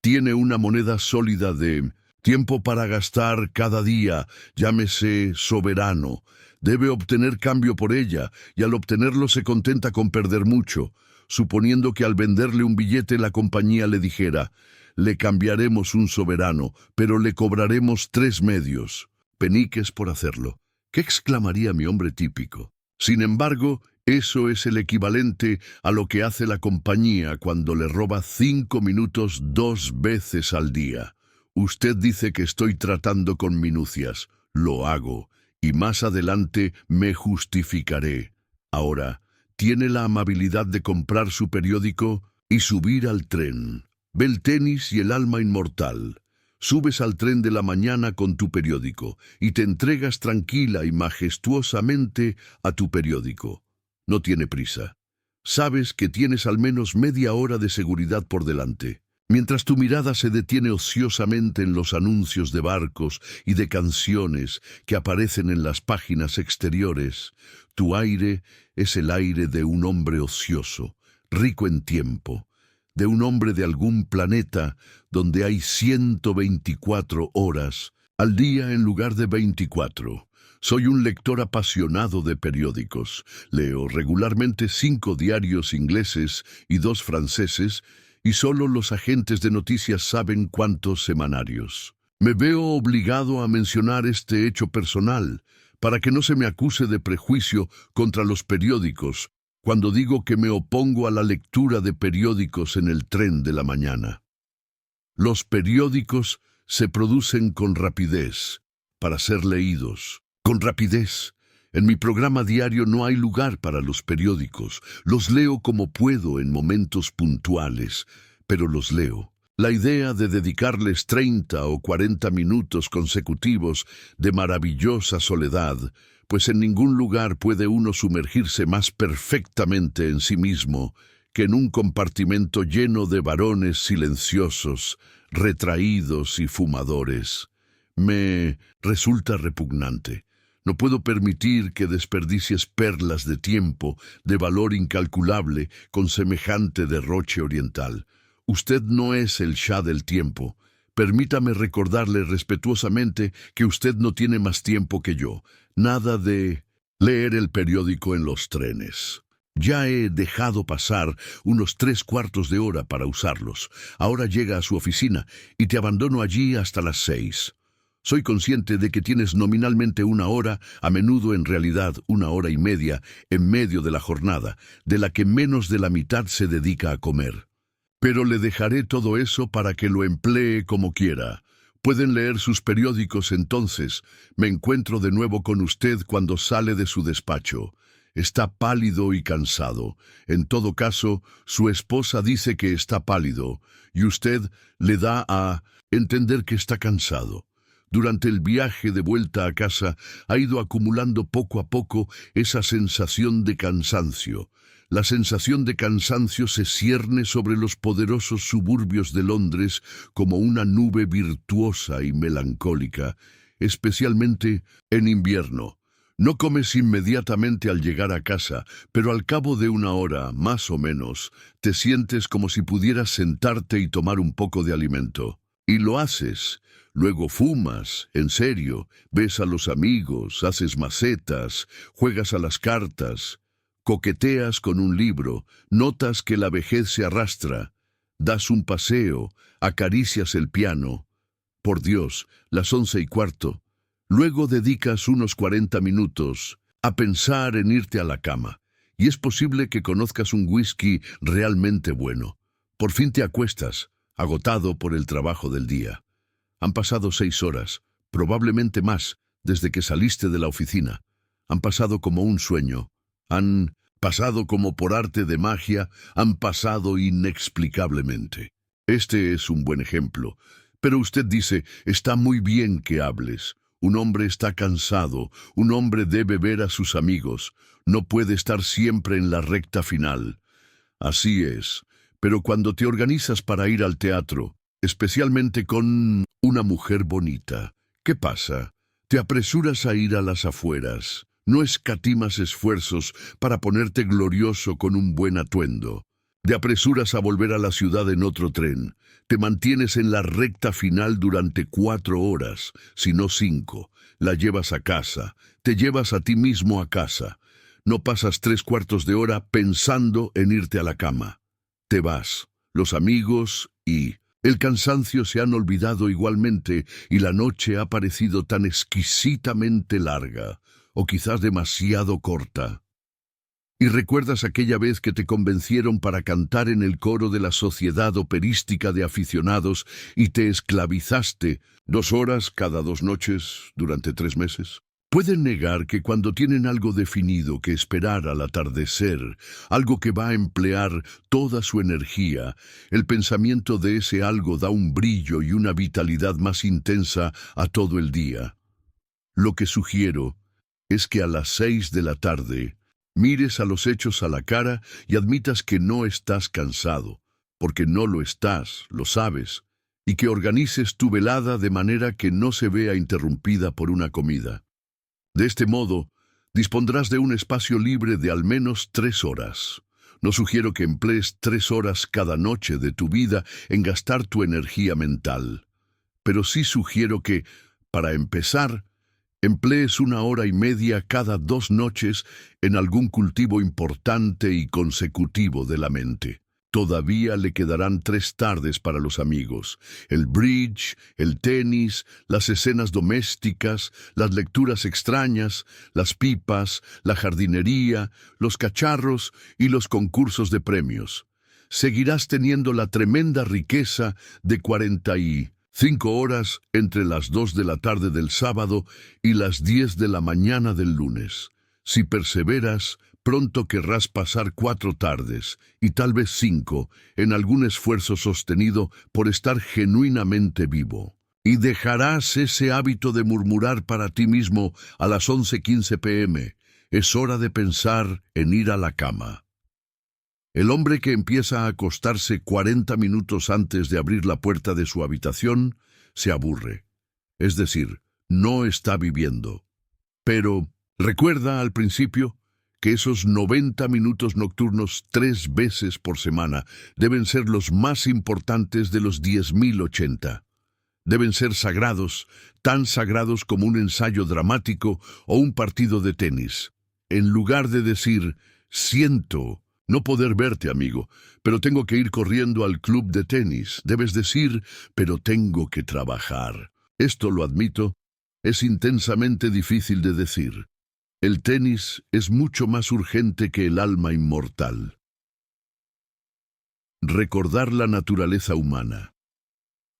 Tiene una moneda sólida de tiempo para gastar cada día, llámese soberano. Debe obtener cambio por ella, y al obtenerlo se contenta con perder mucho, suponiendo que al venderle un billete la compañía le dijera: le cambiaremos un soberano, pero le cobraremos 3 medios, peniques por hacerlo. ¿Qué exclamaría mi hombre típico? Sin embargo, eso es el equivalente a lo que hace la compañía cuando le roba 5 minutos 2 veces al día. Usted dice que estoy tratando con minucias. Lo hago, y más adelante me justificaré. Ahora, ¿tiene la amabilidad de comprar su periódico y subir al tren? Ve el tenis y el alma inmortal. Subes al tren de la mañana con tu periódico y te entregas tranquila y majestuosamente a tu periódico. No tiene prisa. Sabes que tienes al menos media hora de seguridad por delante. Mientras tu mirada se detiene ociosamente en los anuncios de barcos y de canciones que aparecen en las páginas exteriores, tu aire es el aire de un hombre ocioso, rico en tiempo, de un hombre de algún planeta donde hay 124 horas al día en lugar de 24. Soy un lector apasionado de periódicos. Leo regularmente 5 diarios ingleses y 2 franceses, y solo los agentes de noticias saben cuántos semanarios. Me veo obligado a mencionar este hecho personal, para que no se me acuse de prejuicio contra los periódicos, cuando digo que me opongo a la lectura de periódicos en el tren de la mañana. Los periódicos se producen con rapidez, para ser leídos. Con rapidez. En mi programa diario no hay lugar para los periódicos. Los leo como puedo en momentos puntuales, pero los leo. La idea de dedicarles 30 o 40 minutos consecutivos de maravillosa soledad, pues en ningún lugar puede uno sumergirse más perfectamente en sí mismo que en un compartimento lleno de varones silenciosos, retraídos y fumadores. Me resulta repugnante. No puedo permitir que desperdicies perlas de tiempo, de valor incalculable, con semejante derroche oriental. Usted no es el Shah del tiempo. Permítame recordarle respetuosamente que usted no tiene más tiempo que yo. Nada de leer el periódico en los trenes. Ya he dejado pasar unos 3/4 de hora para usarlos. Ahora llega a su oficina y te abandono allí hasta las 6. Soy consciente de que tienes nominalmente 1 hora, a menudo en realidad 1 hora y media, en medio de la jornada, de la que menos de la mitad se dedica a comer. Pero le dejaré todo eso para que lo emplee como quiera. Pueden leer sus periódicos entonces. Me encuentro de nuevo con usted cuando sale de su despacho. Está pálido y cansado. En todo caso, su esposa dice que está pálido, y usted le da a entender que está cansado. Durante el viaje de vuelta a casa ha ido acumulando poco a poco esa sensación de cansancio. La sensación de cansancio se cierne sobre los poderosos suburbios de Londres como una nube virtuosa y melancólica, especialmente en invierno. No comes inmediatamente al llegar a casa, pero al cabo de 1 hora, más o menos, te sientes como si pudieras sentarte y tomar un poco de alimento. Y lo haces. Luego fumas, en serio, ves a los amigos, haces macetas, juegas a las cartas, coqueteas con un libro, notas que la vejez se arrastra, das un paseo, acaricias el piano. Por Dios, las 11:15. Luego dedicas unos 40 minutos a pensar en irte a la cama, y es posible que conozcas un whisky realmente bueno. Por fin te acuestas, agotado por el trabajo del día. Han pasado 6 horas, probablemente más, desde que saliste de la oficina. Han pasado como un sueño. Han pasado como por arte de magia, han pasado inexplicablemente. Este es un buen ejemplo. Pero usted dice, está muy bien que hables. Un hombre está cansado, un hombre debe ver a sus amigos, no puede estar siempre en la recta final. Así es, pero cuando te organizas para ir al teatro, especialmente con una mujer bonita, ¿qué pasa? Te apresuras a ir a las afueras, no escatimas esfuerzos para ponerte glorioso con un buen atuendo. Te apresuras a volver a la ciudad en otro tren. Te mantienes en la recta final durante 4 horas, si no 5. La llevas a casa. Te llevas a ti mismo a casa. No pasas 3/4 de hora pensando en irte a la cama. Te vas. Los amigos y el cansancio se han olvidado igualmente y la noche ha parecido tan exquisitamente larga, o quizás demasiado corta. ¿Y recuerdas aquella vez que te convencieron para cantar en el coro de la Sociedad Operística de Aficionados y te esclavizaste 2 horas cada 2 noches durante 3 meses? Pueden negar que cuando tienen algo definido que esperar al atardecer, algo que va a emplear toda su energía, el pensamiento de ese algo da un brillo y una vitalidad más intensa a todo el día. Lo que sugiero es que a las 6 de la tarde, mires a los hechos a la cara y admitas que no estás cansado, porque no lo estás, lo sabes, y que organices tu velada de manera que no se vea interrumpida por una comida. De este modo, dispondrás de un espacio libre de al menos 3 horas. No sugiero que emplees 3 horas cada noche de tu vida en gastar tu energía mental, pero sí sugiero que, para empezar, emplees 1 hora y media cada 2 noches en algún cultivo importante y consecutivo de la mente. Todavía le quedarán 3 tardes para los amigos: el bridge, el tenis, las escenas domésticas, las lecturas extrañas, las pipas, la jardinería, los cacharros y los concursos de premios. Seguirás teniendo la tremenda riqueza de 45 horas entre las 2 de la tarde del sábado y las 10 de la mañana del lunes. Si perseveras, pronto querrás pasar 4 tardes, y tal vez 5, en algún esfuerzo sostenido por estar genuinamente vivo. Y dejarás ese hábito de murmurar para ti mismo a las 11:15 p.m. Es hora de pensar en ir a la cama. El hombre que empieza a acostarse 40 minutos antes de abrir la puerta de su habitación se aburre. Es decir, no está viviendo. Pero, recuerda al principio que esos 90 minutos nocturnos 3 veces por semana deben ser los más importantes de los 10.080. Deben ser sagrados, tan sagrados como un ensayo dramático o un partido de tenis. En lugar de decir, siento no poder verte, amigo, pero tengo que ir corriendo al club de tenis, debes decir, pero tengo que trabajar. Esto, lo admito, es intensamente difícil de decir. El tenis es mucho más urgente que el alma inmortal. Recordar la naturaleza humana.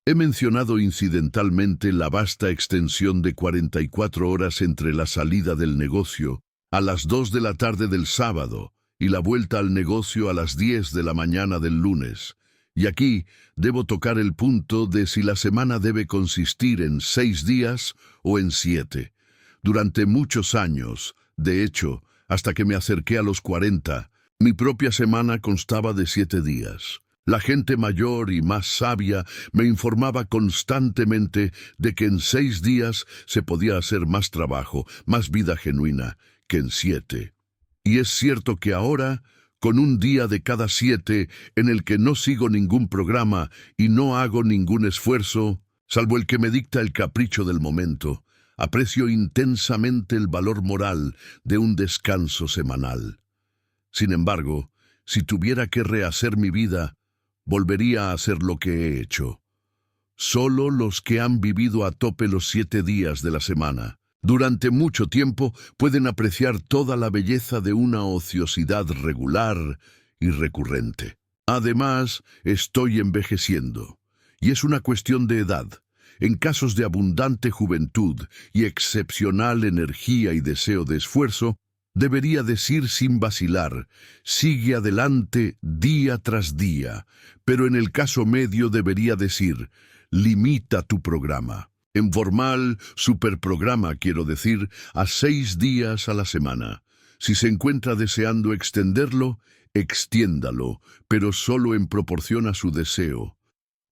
He mencionado incidentalmente la vasta extensión de 44 horas entre la salida del negocio a las 2 de la tarde del sábado y la vuelta al negocio a las 10 de la mañana del lunes. Y aquí debo tocar el punto de si la semana debe consistir en 6 días o en 7. Durante muchos años, de hecho, hasta que me acerqué a los 40, mi propia semana constaba de 7 días. La gente mayor y más sabia me informaba constantemente de que en 6 días se podía hacer más trabajo, más vida genuina, que en 7. Y es cierto que ahora, con un día de cada 7 en el que no sigo ningún programa y no hago ningún esfuerzo, salvo el que me dicta el capricho del momento, aprecio intensamente el valor moral de un descanso semanal. Sin embargo, si tuviera que rehacer mi vida, volvería a hacer lo que he hecho. Solo los que han vivido a tope los 7 días de la semana, durante mucho tiempo, pueden apreciar toda la belleza de una ociosidad regular y recurrente. Además, estoy envejeciendo, y es una cuestión de edad. En casos de abundante juventud y excepcional energía y deseo de esfuerzo, debería decir sin vacilar, sigue adelante día tras día, pero en el caso medio debería decir, limita tu programa. En formal, superprograma, quiero decir, a 6 días a la semana. Si se encuentra deseando extenderlo, extiéndalo, pero solo en proporción a su deseo.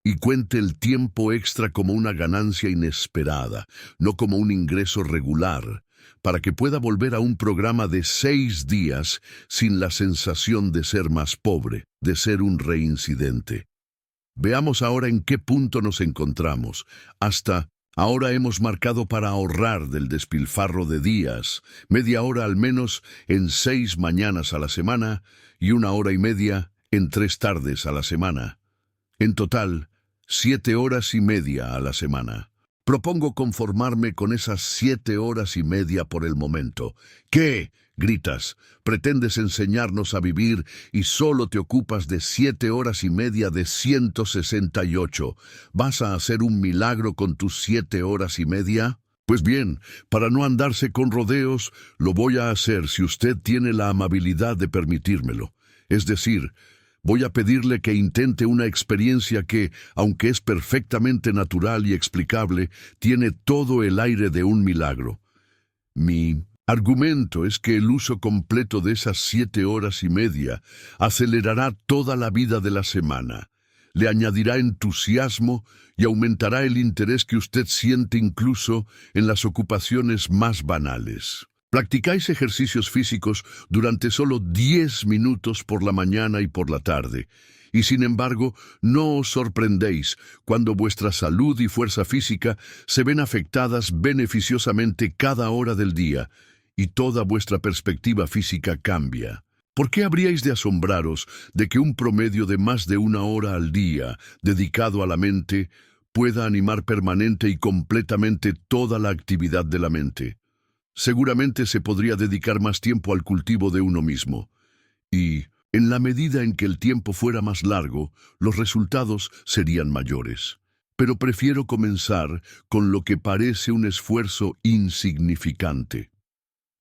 Y cuente el tiempo extra como una ganancia inesperada, no como un ingreso regular, para que pueda volver a un programa de 6 días sin la sensación de ser más pobre, de ser un reincidente. Veamos ahora en qué punto nos encontramos. Hasta ahora hemos marcado para ahorrar del despilfarro de días, media hora al menos en 6 mañanas a la semana y 1 hora y media en 3 tardes a la semana. En total, 7 horas y media a la semana. Propongo conformarme con esas 7 horas y media por el momento. ¿Qué? Gritas. Pretendes enseñarnos a vivir y solo te ocupas de 7 horas y media de 168. ¿Vas a hacer un milagro con tus 7 horas y media? Pues bien, para no andarse con rodeos, lo voy a hacer si usted tiene la amabilidad de permitírmelo. Es decir, voy a pedirle que intente una experiencia que, aunque es perfectamente natural y explicable, tiene todo el aire de un milagro. Mi argumento es que el uso completo de esas 7 horas y media acelerará toda la vida de la semana, le añadirá entusiasmo y aumentará el interés que usted siente incluso en las ocupaciones más banales. Practicáis ejercicios físicos durante solo 10 minutos por la mañana y por la tarde, y sin embargo no os sorprendéis cuando vuestra salud y fuerza física se ven afectadas beneficiosamente cada hora del día, y toda vuestra perspectiva física cambia. ¿Por qué habríais de asombraros de que un promedio de más de 1 hora al día dedicado a la mente pueda animar permanente y completamente toda la actividad de la mente? Seguramente se podría dedicar más tiempo al cultivo de uno mismo. Y, en la medida en que el tiempo fuera más largo, los resultados serían mayores. Pero prefiero comenzar con lo que parece un esfuerzo insignificante.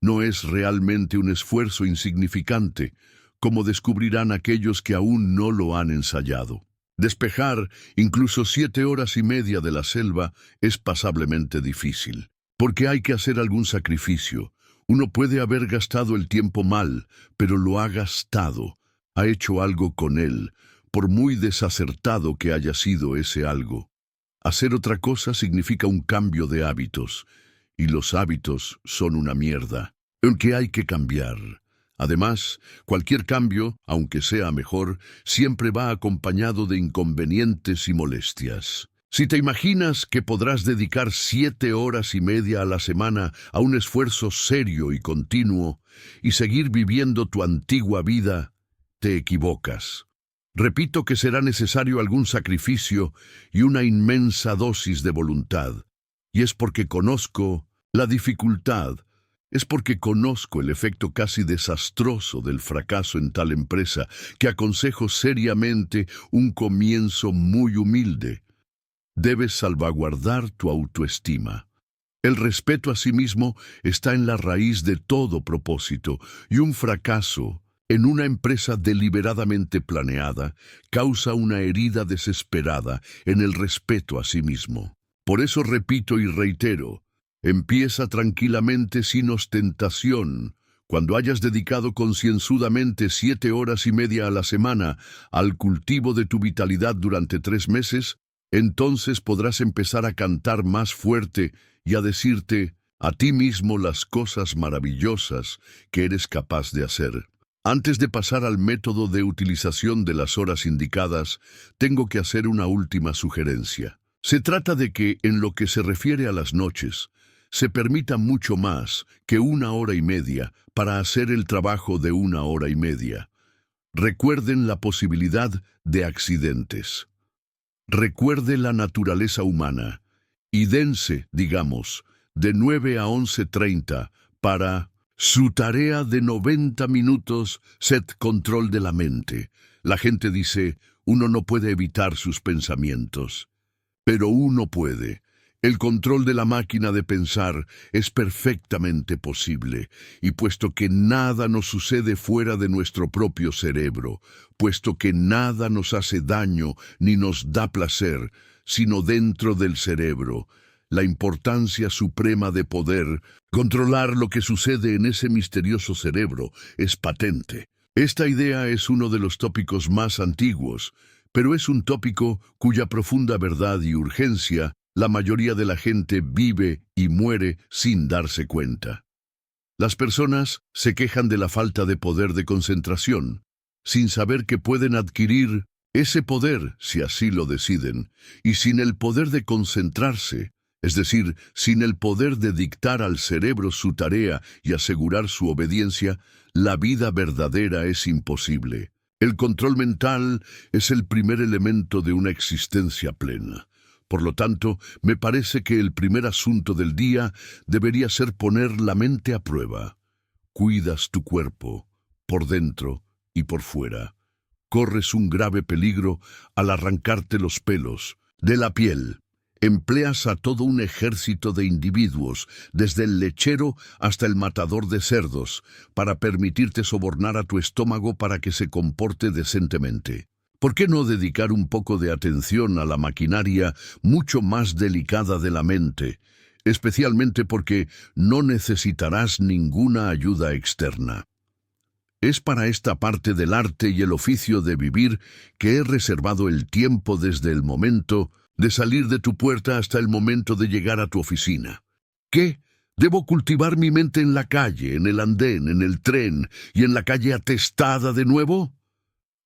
No es realmente un esfuerzo insignificante, como descubrirán aquellos que aún no lo han ensayado. Despejar incluso 7 horas y media de la selva es pasablemente difícil, porque hay que hacer algún sacrificio. Uno puede haber gastado el tiempo mal, pero lo ha gastado, ha hecho algo con él, por muy desacertado que haya sido ese algo. Hacer otra cosa significa un cambio de hábitos, y los hábitos son una mierda, aunque hay que cambiar. Además, cualquier cambio, aunque sea mejor, siempre va acompañado de inconvenientes y molestias. Si te imaginas que podrás dedicar 7 horas y media a la semana a un esfuerzo serio y continuo y seguir viviendo tu antigua vida, te equivocas. Repito que será necesario algún sacrificio y una inmensa dosis de voluntad, y es porque conozco la dificultad. Es porque conozco el efecto casi desastroso del fracaso en tal empresa que aconsejo seriamente un comienzo muy humilde. Debes salvaguardar tu autoestima. El respeto a sí mismo está en la raíz de todo propósito, y un fracaso en una empresa deliberadamente planeada causa una herida desesperada en el respeto a sí mismo. Por eso repito y reitero, empieza tranquilamente sin ostentación. Cuando hayas dedicado concienzudamente 7 horas y media a la semana al cultivo de tu vitalidad durante 3 meses, entonces podrás empezar a cantar más fuerte y a decirte a ti mismo las cosas maravillosas que eres capaz de hacer. Antes de pasar al método de utilización de las horas indicadas, tengo que hacer una última sugerencia. Se trata de que, en lo que se refiere a las noches, se permita mucho más que 1 hora y media para hacer el trabajo de 1 hora y media. Recuerden la posibilidad de accidentes. Recuerde la naturaleza humana y dense, digamos, de 9 a 11:30 para su tarea de 90 minutos, set control de la mente. La gente dice, uno no puede evitar sus pensamientos, pero uno puede. El control de la máquina de pensar es perfectamente posible, y puesto que nada nos sucede fuera de nuestro propio cerebro, puesto que nada nos hace daño ni nos da placer, sino dentro del cerebro, la importancia suprema de poder controlar lo que sucede en ese misterioso cerebro es patente. Esta idea es uno de los tópicos más antiguos, pero es un tópico cuya profunda verdad y urgencia la mayoría de la gente vive y muere sin darse cuenta. Las personas se quejan de la falta de poder de concentración, sin saber que pueden adquirir ese poder si así lo deciden, y sin el poder de concentrarse, es decir, sin el poder de dictar al cerebro su tarea y asegurar su obediencia, la vida verdadera es imposible. El control mental es el primer elemento de una existencia plena. Por lo tanto, me parece que el primer asunto del día debería ser poner la mente a prueba. Cuidas tu cuerpo, por dentro y por fuera. Corres un grave peligro al arrancarte los pelos de la piel. Empleas a todo un ejército de individuos, desde el lechero hasta el matador de cerdos, para permitirte sobornar a tu estómago para que se comporte decentemente. ¿Por qué no dedicar un poco de atención a la maquinaria mucho más delicada de la mente, especialmente porque no necesitarás ninguna ayuda externa? Es para esta parte del arte y el oficio de vivir que he reservado el tiempo desde el momento de salir de tu puerta hasta el momento de llegar a tu oficina. ¿Qué? ¿Debo cultivar mi mente en la calle, en el andén, en el tren y en la calle atestada de nuevo?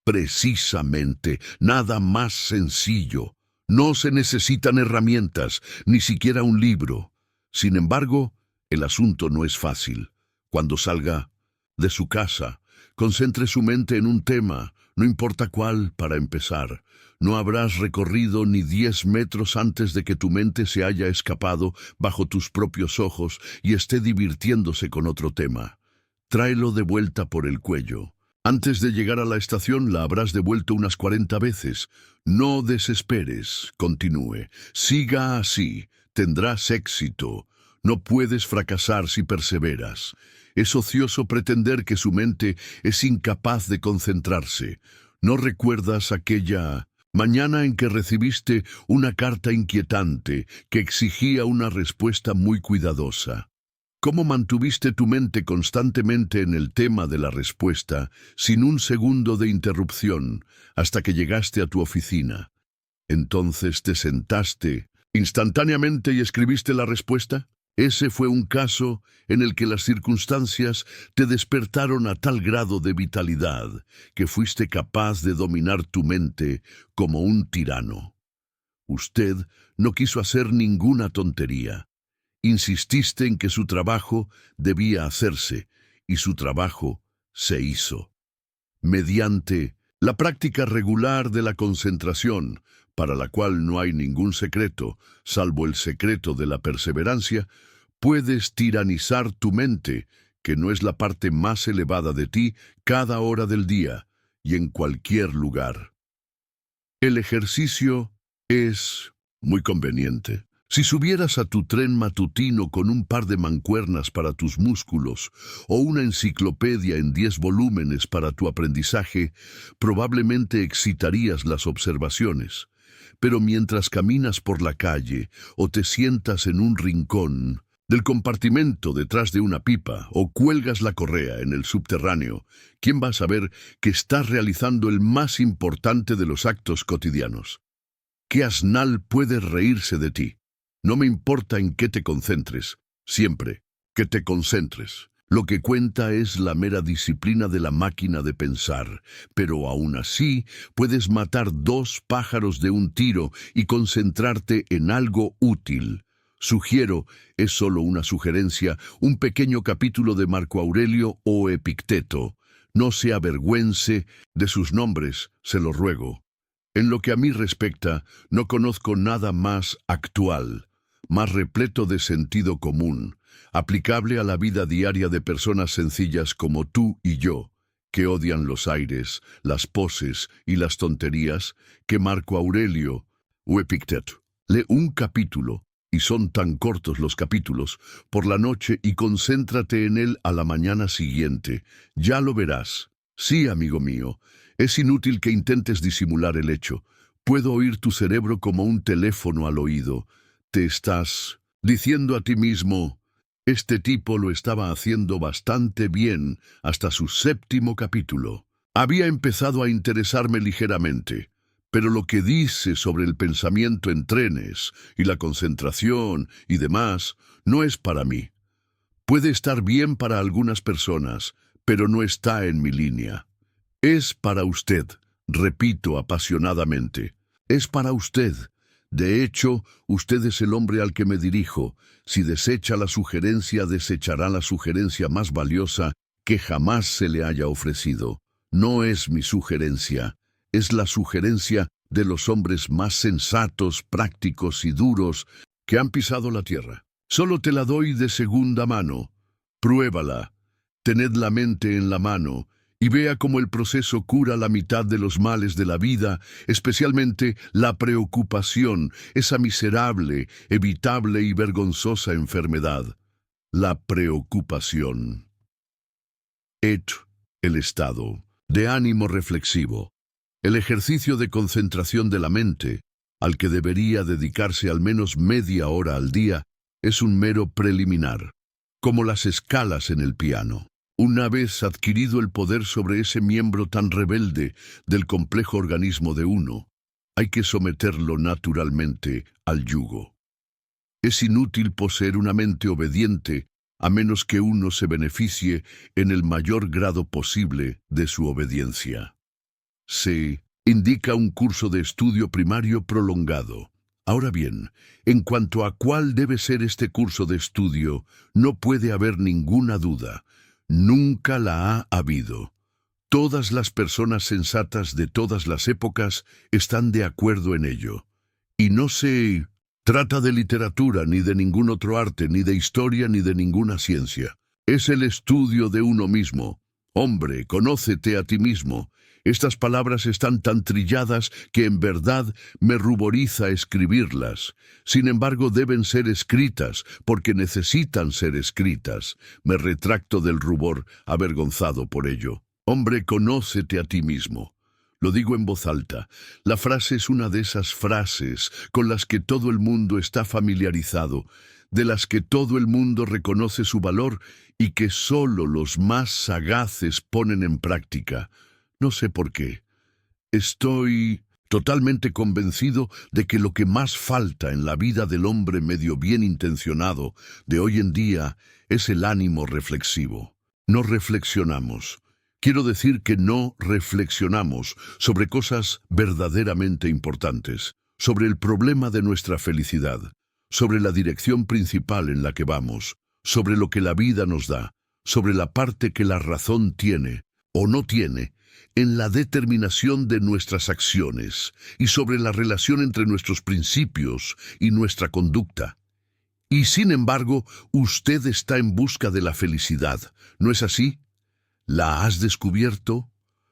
Precisamente, nada más sencillo. No se necesitan herramientas, ni siquiera un libro. Sin embargo, el asunto no es fácil. Cuando salga de su casa, concentre su mente en un tema, no importa cuál, para empezar. No habrás recorrido ni 10 metros antes de que tu mente se haya escapado bajo tus propios ojos y esté divirtiéndose con otro tema. Tráelo de vuelta por el cuello. Antes de llegar a la estación la habrás devuelto unas 40 veces. No desesperes, continúe. Siga así, tendrás éxito. No puedes fracasar si perseveras. Es ocioso pretender que su mente es incapaz de concentrarse. ¿No recuerdas aquella mañana en que recibiste una carta inquietante que exigía una respuesta muy cuidadosa? ¿Cómo mantuviste tu mente constantemente en el tema de la respuesta, sin un segundo de interrupción, hasta que llegaste a tu oficina? Entonces te sentaste instantáneamente y escribiste la respuesta. Ese fue un caso en el que las circunstancias te despertaron a tal grado de vitalidad que fuiste capaz de dominar tu mente como un tirano. Usted no quiso hacer ninguna tontería. Insististe en que su trabajo debía hacerse, y su trabajo se hizo. Mediante la práctica regular de la concentración, para la cual no hay ningún secreto, salvo el secreto de la perseverancia, puedes tiranizar tu mente, que no es la parte más elevada de ti, cada hora del día y en cualquier lugar. El ejercicio es muy conveniente. Si subieras a tu tren matutino con un par de mancuernas para tus músculos o una enciclopedia en 10 volúmenes para tu aprendizaje, probablemente excitarías las observaciones. Pero mientras caminas por la calle o te sientas en un rincón del compartimento detrás de una pipa o cuelgas la correa en el subterráneo, ¿quién va a saber que estás realizando el más importante de los actos cotidianos? ¿Qué asnal puede reírse de ti? No me importa en qué te concentres, siempre que te concentres. Lo que cuenta es la mera disciplina de la máquina de pensar, pero aún así puedes matar 2 pájaros de un tiro y concentrarte en algo útil. Sugiero, es solo una sugerencia, un pequeño capítulo de Marco Aurelio o Epicteto. No se avergüence de sus nombres, se lo ruego. En lo que a mí respecta, no conozco nada más actual, más repleto de sentido común, aplicable a la vida diaria de personas sencillas como tú y yo, que odian los aires, las poses y las tonterías, que Marco Aurelio o Epicteto. Lee un capítulo, y son tan cortos los capítulos, por la noche y concéntrate en él a la mañana siguiente. Ya lo verás. Sí, amigo mío, es inútil que intentes disimular el hecho. Puedo oír tu cerebro como un teléfono al oído. Te estás diciendo a ti mismo, este tipo lo estaba haciendo bastante bien hasta su 7º capítulo. Había empezado a interesarme ligeramente, pero lo que dice sobre el pensamiento en trenes y la concentración y demás no es para mí. Puede estar bien para algunas personas, pero no está en mi línea. Es para usted, repito apasionadamente, es para usted. De hecho, usted es el hombre al que me dirijo. Si desecha la sugerencia, desechará la sugerencia más valiosa que jamás se le haya ofrecido. No es mi sugerencia, es la sugerencia de los hombres más sensatos, prácticos y duros que han pisado la tierra. Solo te la doy de segunda mano. Pruébala. Tened la mente en la mano y vea cómo el proceso cura la mitad de los males de la vida, especialmente la preocupación, esa miserable, evitable y vergonzosa enfermedad. La preocupación. El estado de ánimo reflexivo. El ejercicio de concentración de la mente, al que debería dedicarse al menos media hora al día, es un mero preliminar, como las escalas en el piano. Una vez adquirido el poder sobre ese miembro tan rebelde del complejo organismo de uno, hay que someterlo naturalmente al yugo. Es inútil poseer una mente obediente a menos que uno se beneficie en el mayor grado posible de su obediencia. Se indica un curso de estudio primario prolongado. Ahora bien, en cuanto a cuál debe ser este curso de estudio, no puede haber ninguna duda. Nunca la ha habido. Todas las personas sensatas de todas las épocas están de acuerdo en ello. Y no se trata de literatura, ni de ningún otro arte, ni de historia, ni de ninguna ciencia. Es el estudio de uno mismo, Hombre, conócete a ti mismo. Estas palabras están tan trilladas que en verdad me ruboriza escribirlas. Sin embargo, deben ser escritas, porque necesitan ser escritas. Me retracto del rubor, avergonzado por ello. Hombre, conócete a ti mismo. Lo digo en voz alta. La frase es una de esas frases con las que todo el mundo está familiarizado, de las que todo el mundo reconoce su valor y que solo los más sagaces ponen en práctica. No sé por qué. Estoy totalmente convencido de que lo que más falta en la vida del hombre medio bien intencionado de hoy en día es el ánimo reflexivo. No reflexionamos. Quiero decir que no reflexionamos sobre cosas verdaderamente importantes, sobre el problema de nuestra felicidad, sobre la dirección principal en la que vamos, sobre lo que la vida nos da, sobre la parte que la razón tiene o no tiene en la determinación de nuestras acciones y sobre la relación entre nuestros principios y nuestra conducta. Y sin embargo, usted está en busca de la felicidad, ¿no es así? ¿La has descubierto?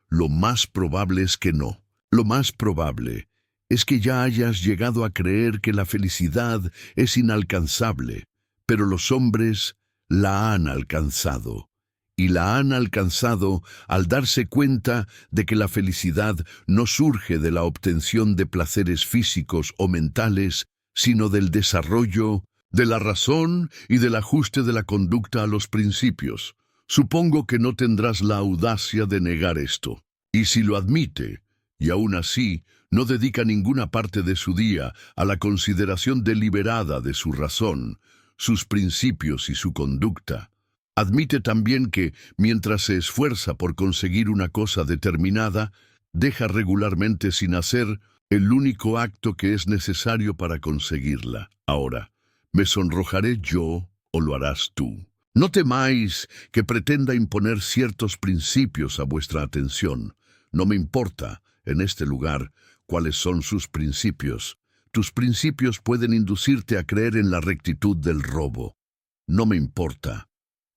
Lo más probable es que no. Lo más probable es que ya hayas llegado a creer que la felicidad es inalcanzable, pero los hombres la han alcanzado. Y la han alcanzado al darse cuenta de que la felicidad no surge de la obtención de placeres físicos o mentales, sino del desarrollo de la razón y del ajuste de la conducta a los principios. Supongo que no tendrás la audacia de negar esto. Y si lo admite, y aún así no dedica ninguna parte de su día a la consideración deliberada de su razón, sus principios y su conducta, admite también que, mientras se esfuerza por conseguir una cosa determinada, deja regularmente sin hacer el único acto que es necesario para conseguirla. Ahora, ¿me sonrojaré yo o lo harás tú? No temáis que pretenda imponer ciertos principios a vuestra atención. No me importa, en este lugar, cuáles son sus principios. Tus principios pueden inducirte a creer en la rectitud del robo. No me importa.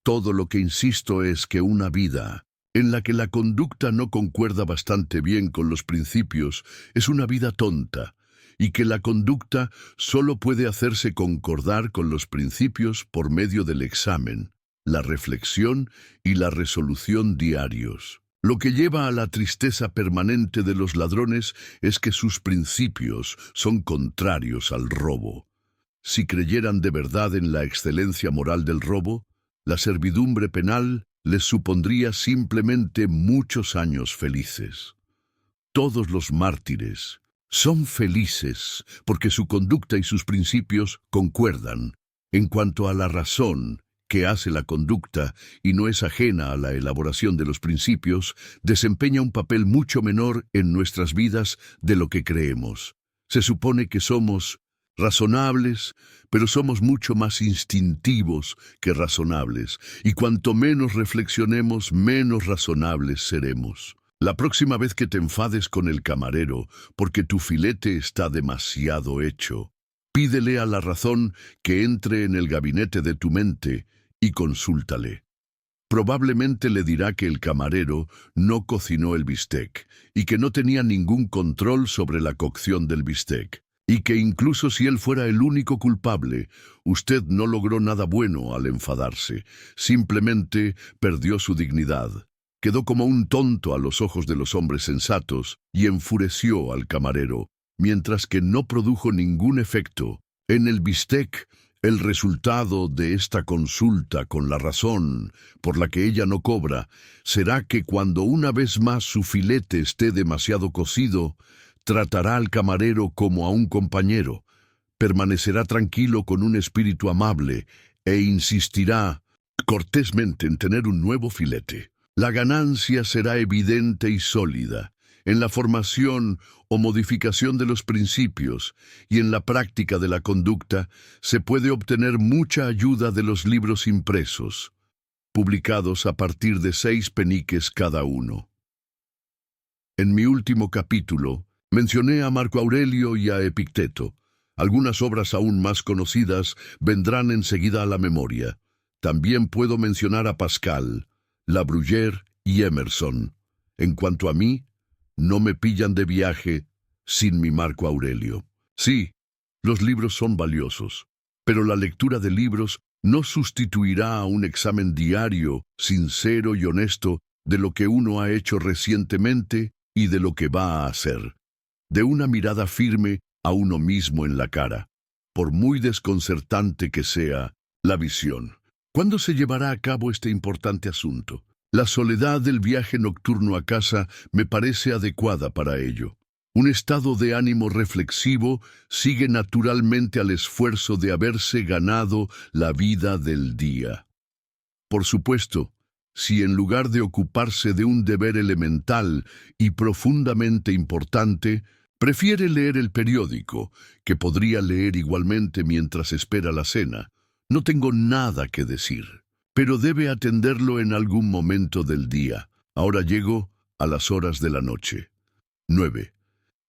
Todo lo que insisto es que una vida en la que la conducta no concuerda bastante bien con los principios es una vida tonta, y que la conducta solo puede hacerse concordar con los principios por medio del examen, la reflexión y la resolución diarios. Lo que lleva a la tristeza permanente de los ladrones es que sus principios son contrarios al robo. Si creyeran de verdad en la excelencia moral del robo, la servidumbre penal les supondría simplemente muchos años felices. Todos los mártires son felices porque su conducta y sus principios concuerdan. En cuanto a la razón que hace la conducta y no es ajena a la elaboración de los principios, desempeña un papel mucho menor en nuestras vidas de lo que creemos. Se supone que somos razonables, pero somos mucho más instintivos que razonables, y cuanto menos reflexionemos, menos razonables seremos. La próxima vez que te enfades con el camarero porque tu filete está demasiado hecho, pídele a la razón que entre en el gabinete de tu mente y consúltale. Probablemente le dirá que el camarero no cocinó el bistec y que no tenía ningún control sobre la cocción del bistec, y que incluso si él fuera el único culpable, usted no logró nada bueno al enfadarse, simplemente perdió su dignidad. Quedó como un tonto a los ojos de los hombres sensatos y enfureció al camarero, mientras que no produjo ningún efecto. En el bistec, el resultado de esta consulta con la razón, por la que ella no cobra, será que cuando una vez más su filete esté demasiado cocido, tratará al camarero como a un compañero, permanecerá tranquilo con un espíritu amable e insistirá cortésmente en tener un nuevo filete. La ganancia será evidente y sólida en la formación o modificación de los principios, y en la práctica de la conducta se puede obtener mucha ayuda de los libros impresos, publicados a partir de 6 peniques cada uno. En mi último capítulo, mencioné a Marco Aurelio y a Epicteto. Algunas obras aún más conocidas vendrán enseguida a la memoria. También puedo mencionar a Pascal, La Bruyère y Emerson. En cuanto a mí, no me pillan de viaje sin mi Marco Aurelio. Sí, los libros son valiosos, pero la lectura de libros no sustituirá a un examen diario, sincero y honesto de lo que uno ha hecho recientemente y de lo que va a hacer. De una mirada firme a uno mismo en la cara, por muy desconcertante que sea la visión. ¿Cuándo se llevará a cabo este importante asunto? La soledad del viaje nocturno a casa me parece adecuada para ello. Un estado de ánimo reflexivo sigue naturalmente al esfuerzo de haberse ganado la vida del día. Por supuesto, si en lugar de ocuparse de un deber elemental y profundamente importante, prefiere leer el periódico, que podría leer igualmente mientras espera la cena, no tengo nada que decir, pero debe atenderlo en algún momento del día. Ahora llego a las horas de la noche. 9.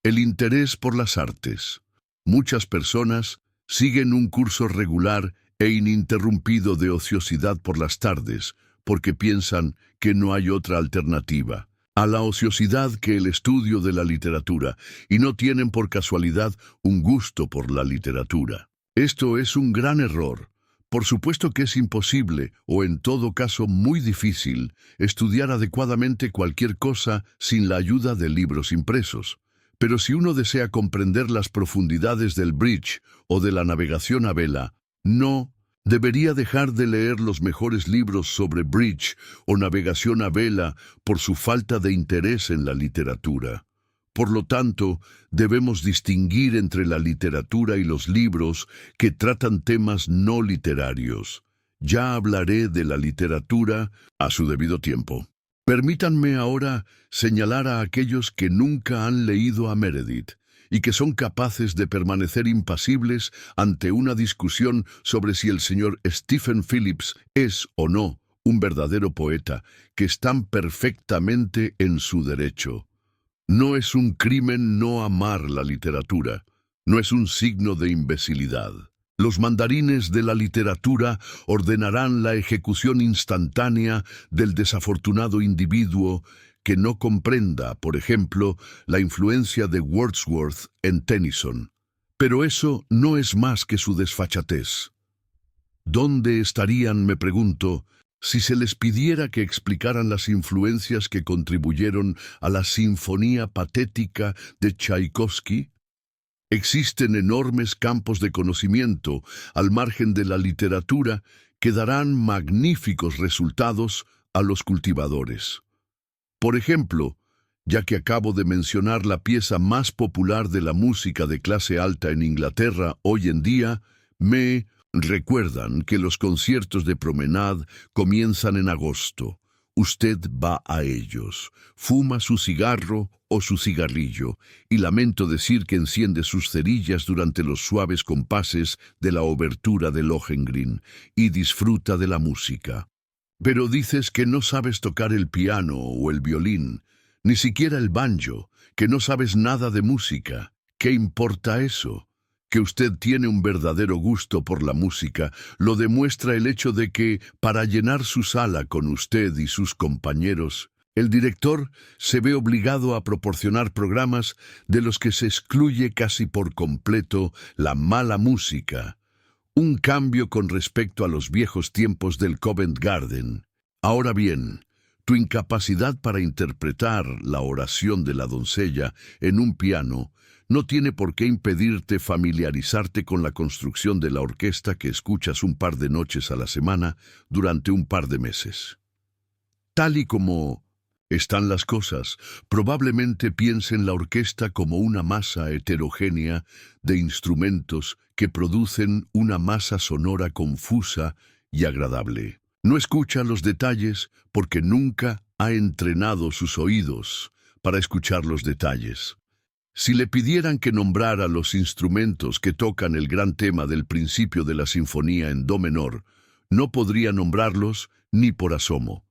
El interés por las artes. Muchas personas siguen un curso regular e ininterrumpido de ociosidad por las tardes, porque piensan que no hay otra alternativa a la ociosidad que el estudio de la literatura, y no tienen por casualidad un gusto por la literatura. Esto es un gran error. Por supuesto que es imposible, o en todo caso muy difícil, estudiar adecuadamente cualquier cosa sin la ayuda de libros impresos. Pero si uno desea comprender las profundidades del bridge o de la navegación a vela, no debería dejar de leer los mejores libros sobre bridge o navegación a vela por su falta de interés en la literatura. Por lo tanto, debemos distinguir entre la literatura y los libros que tratan temas no literarios. Ya hablaré de la literatura a su debido tiempo. Permítanme ahora señalar a aquellos que nunca han leído a Meredith y que son capaces de permanecer impasibles ante una discusión sobre si el señor Stephen Phillips es o no un verdadero poeta, que están perfectamente en su derecho. No es un crimen no amar la literatura, no es un signo de imbecilidad. Los mandarines de la literatura ordenarán la ejecución instantánea del desafortunado individuo que no comprenda, por ejemplo, la influencia de Wordsworth en Tennyson. Pero eso no es más que su desfachatez. ¿Dónde estarían, me pregunto, si se les pidiera que explicaran las influencias que contribuyeron a la sinfonía patética de Tchaikovsky? Existen enormes campos de conocimiento al margen de la literatura que darán magníficos resultados a los cultivadores. Por ejemplo, ya que acabo de mencionar la pieza más popular de la música de clase alta en Inglaterra hoy en día, me recuerdan que los conciertos de Promenade comienzan en agosto. Usted va a ellos, fuma su cigarro o su cigarrillo, y lamento decir que enciende sus cerillas durante los suaves compases de la obertura de Lohengrin y disfruta de la música. Pero dices que no sabes tocar el piano o el violín, ni siquiera el banjo, que no sabes nada de música. ¿Qué importa eso? Que usted tiene un verdadero gusto por la música lo demuestra el hecho de que, para llenar su sala con usted y sus compañeros, el director se ve obligado a proporcionar programas de los que se excluye casi por completo la mala música. Un cambio con respecto a los viejos tiempos del Covent Garden. Ahora bien, tu incapacidad para interpretar la oración de la doncella en un piano no tiene por qué impedirte familiarizarte con la construcción de la orquesta que escuchas un par de noches a la semana durante un par de meses. Tal y como están las cosas, probablemente piensen la orquesta como una masa heterogénea de instrumentos que producen una masa sonora confusa y agradable. No escucha los detalles porque nunca ha entrenado sus oídos para escuchar los detalles. Si le pidieran que nombrara los instrumentos que tocan el gran tema del principio de la sinfonía en do menor, no podría nombrarlos ni por asomo.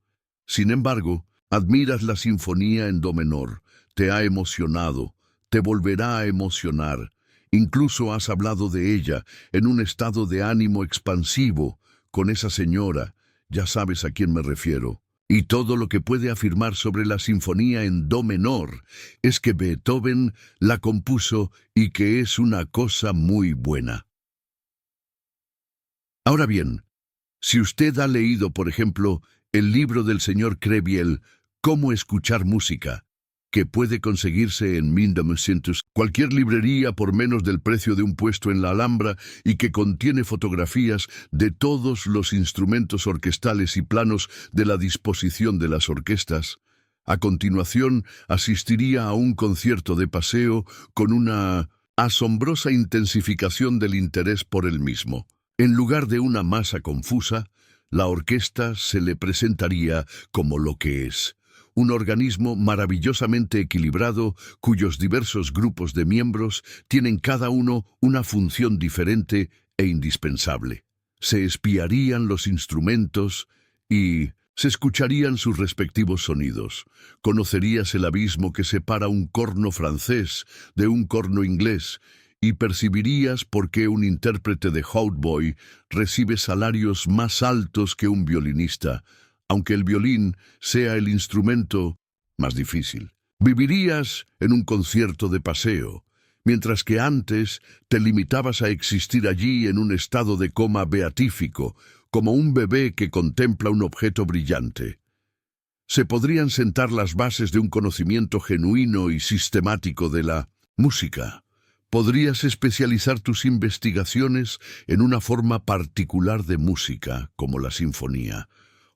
Sin embargo, admiras la sinfonía en do menor, te ha emocionado, te volverá a emocionar. Incluso has hablado de ella en un estado de ánimo expansivo con esa señora, ya sabes a quién me refiero. Y todo lo que puede afirmar sobre la sinfonía en do menor es que Beethoven la compuso y que es una cosa muy buena. Ahora bien, si usted ha leído, por ejemplo, el libro del señor Krehbiel, Cómo escuchar música, que puede conseguirse en 1900, cualquier librería por menos del precio de un puesto en la Alhambra y que contiene fotografías de todos los instrumentos orquestales y planos de la disposición de las orquestas, a continuación asistiría a un concierto de paseo con una asombrosa intensificación del interés por el mismo. En lugar de una masa confusa, la orquesta se le presentaría como lo que es: un organismo maravillosamente equilibrado cuyos diversos grupos de miembros tienen cada uno una función diferente e indispensable. Se espiarían los instrumentos y se escucharían sus respectivos sonidos. Conocerías el abismo que separa un corno francés de un corno inglés y percibirías por qué un intérprete de hautboy recibe salarios más altos que un violinista, aunque el violín sea el instrumento más difícil. Vivirías en un concierto de paseo, mientras que antes te limitabas a existir allí en un estado de coma beatífico, como un bebé que contempla un objeto brillante. Se podrían sentar las bases de un conocimiento genuino y sistemático de la música. Podrías especializar tus investigaciones en una forma particular de música, como la sinfonía,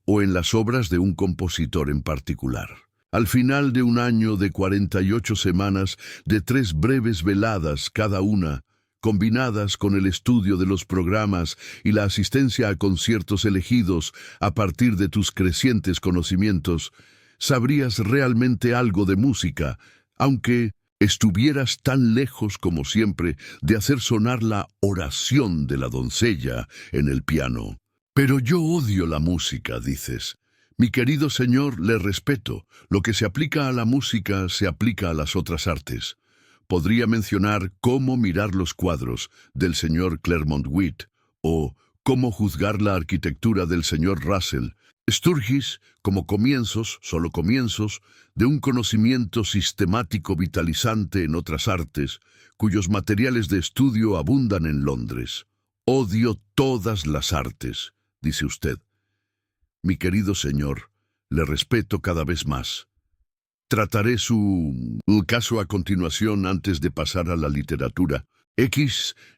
o en las obras de un compositor en particular. Al final de un año de 48 semanas, de 3 breves veladas cada una, combinadas con el estudio de los programas y la asistencia a conciertos elegidos a partir de tus crecientes conocimientos, sabrías realmente algo de música, aunque estuvieras tan lejos como siempre de hacer sonar la oración de la doncella en el piano. Pero yo odio la música, dices. Mi querido señor, le respeto. Lo que se aplica a la música se aplica a las otras artes. Podría mencionar Cómo mirar los cuadros del señor Clermont-Witt o Cómo juzgar la arquitectura del señor Russell. Sturgis como comienzos, solo comienzos, de un conocimiento sistemático vitalizante en otras artes, cuyos materiales de estudio abundan en Londres. Odio todas las artes, dice usted. Mi querido señor, le respeto cada vez más. Trataré su caso a continuación antes de pasar a la literatura.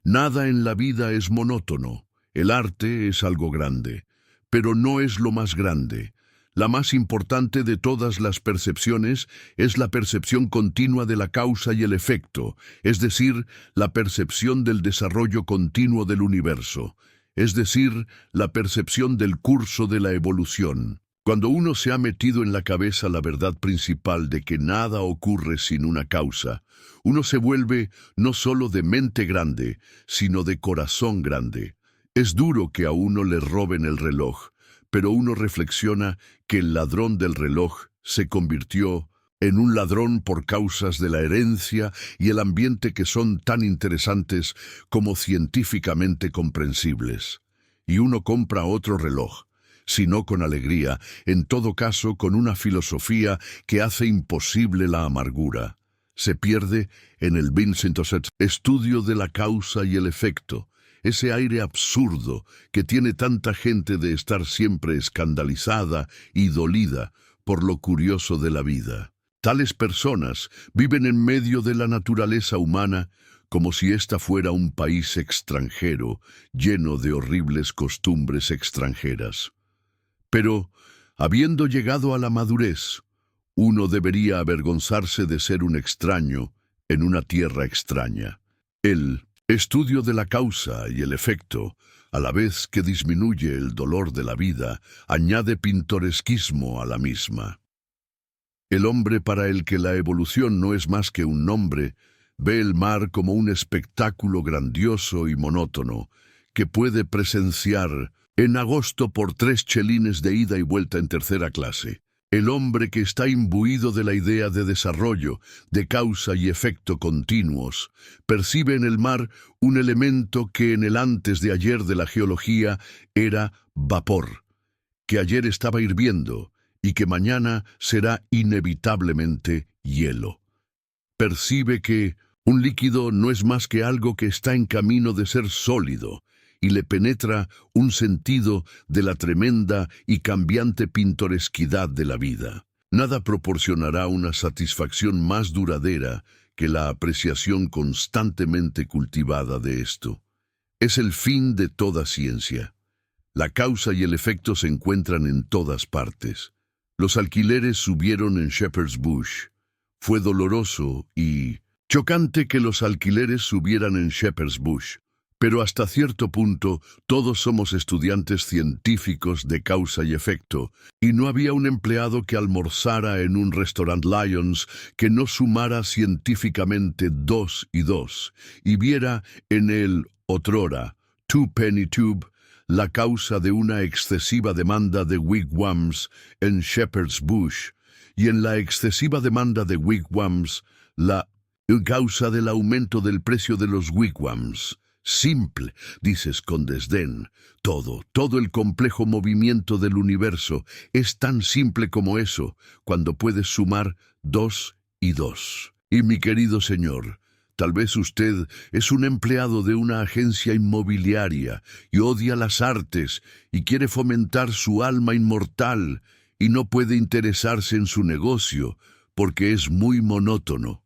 Nada en la vida es monótono. El arte es algo grande, pero no es lo más grande. La más importante de todas las percepciones es la percepción continua de la causa y el efecto, es decir, la percepción del desarrollo continuo del universo, es decir, la percepción del curso de la evolución. Cuando uno se ha metido en la cabeza la verdad principal de que nada ocurre sin una causa, uno se vuelve no solo de mente grande, sino de corazón grande. Es duro que a uno le roben el reloj, pero uno reflexiona que el ladrón del reloj se convirtió en un ladrón por causas de la herencia y el ambiente que son tan interesantes como científicamente comprensibles. Y uno compra otro reloj, si no con alegría, en todo caso con una filosofía que hace imposible la amargura. Se pierde en el Vincent estudio de la causa y el efecto, ese aire absurdo que tiene tanta gente de estar siempre escandalizada y dolida por lo curioso de la vida. Tales personas viven en medio de la naturaleza humana como si ésta fuera un país extranjero, lleno de horribles costumbres extranjeras. Pero, habiendo llegado a la madurez, uno debería avergonzarse de ser un extraño en una tierra extraña. El estudio de la causa y el efecto, a la vez que disminuye el dolor de la vida, añade pintoresquismo a la misma. El hombre para el que la evolución no es más que un nombre, ve el mar como un espectáculo grandioso y monótono, que puede presenciar en agosto por 3 chelines de ida y vuelta en tercera clase. El hombre que está imbuido de la idea de desarrollo, de causa y efecto continuos, percibe en el mar un elemento que en el antes de ayer de la geología era vapor, que ayer estaba hirviendo y que mañana será inevitablemente hielo. Percibe que un líquido no es más que algo que está en camino de ser sólido, y le penetra un sentido de la tremenda y cambiante pintoresquidad de la vida. Nada proporcionará una satisfacción más duradera que la apreciación constantemente cultivada de esto. Es el fin de toda ciencia. La causa y el efecto se encuentran en todas partes. Los alquileres subieron en Shepherd's Bush. Fue doloroso y chocante que los alquileres subieran en Shepherd's Bush. Pero hasta cierto punto todos somos estudiantes científicos de causa y efecto, y no había un empleado que almorzara en un restaurant Lyons que no sumara científicamente 2 y 2, y viera en el otrora Twopenny Tube la causa de una excesiva demanda de wigwams en Shepherd's Bush, y en la excesiva demanda de wigwams la causa del aumento del precio de los wigwams. Simple, dices con desdén. Todo el complejo movimiento del universo es tan simple como eso, cuando puedes sumar 2 y 2. Y mi querido señor, tal vez usted es un empleado de una agencia inmobiliaria y odia las artes y quiere fomentar su alma inmortal y no puede interesarse en su negocio porque es muy monótono.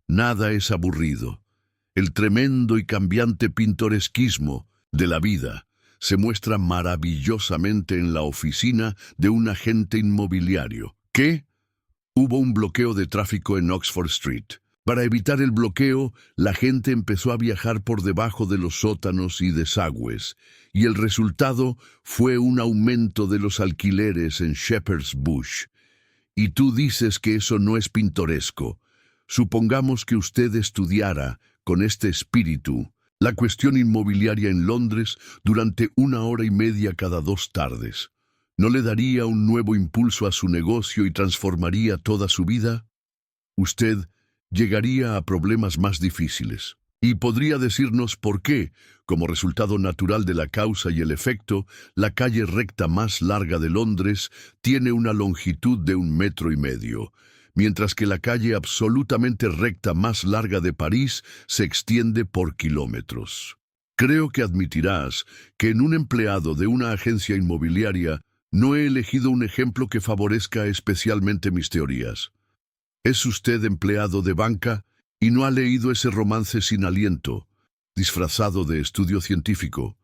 Nada es aburrido. El tremendo y cambiante pintoresquismo de la vida se muestra maravillosamente en la oficina de un agente inmobiliario. ¿Qué? Hubo un bloqueo de tráfico en Oxford Street. Para evitar el bloqueo, la gente empezó a viajar por debajo de los sótanos y desagües, y el resultado fue un aumento de los alquileres en Shepherd's Bush. Y tú dices que eso no es pintoresco. Supongamos que usted estudiara con este espíritu la cuestión inmobiliaria en Londres durante 1 hora y media cada 2 tardes. ¿No le daría un nuevo impulso a su negocio y transformaría toda su vida? Usted llegaría a problemas más difíciles. Y podría decirnos por qué, como resultado natural de la causa y el efecto, la calle recta más larga de Londres tiene una longitud de 1,5 metros, mientras que la calle absolutamente recta más larga de París se extiende por kilómetros. Creo que admitirás que en un empleado de una agencia inmobiliaria no he elegido un ejemplo que favorezca especialmente mis teorías. ¿Es usted empleado de banca y no ha leído ese romance sin aliento, disfrazado de estudio científico,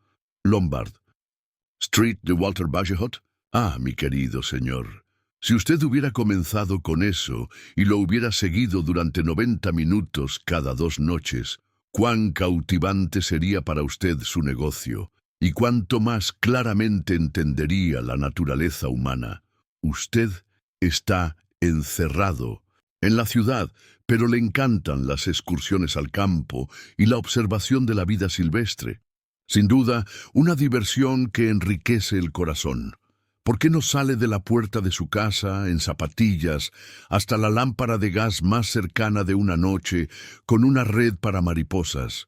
Lombard Street de Walter Bagehot? Ah, mi querido señor, si usted hubiera comenzado con eso y lo hubiera seguido durante 90 minutos cada 2 noches, cuán cautivante sería para usted su negocio, y cuánto más claramente entendería la naturaleza humana. Usted está encerrado en la ciudad, pero le encantan las excursiones al campo y la observación de la vida silvestre. Sin duda, una diversión que enriquece el corazón. ¿Por qué no sale de la puerta de su casa, en zapatillas, hasta la lámpara de gas más cercana de una noche, con una red para mariposas,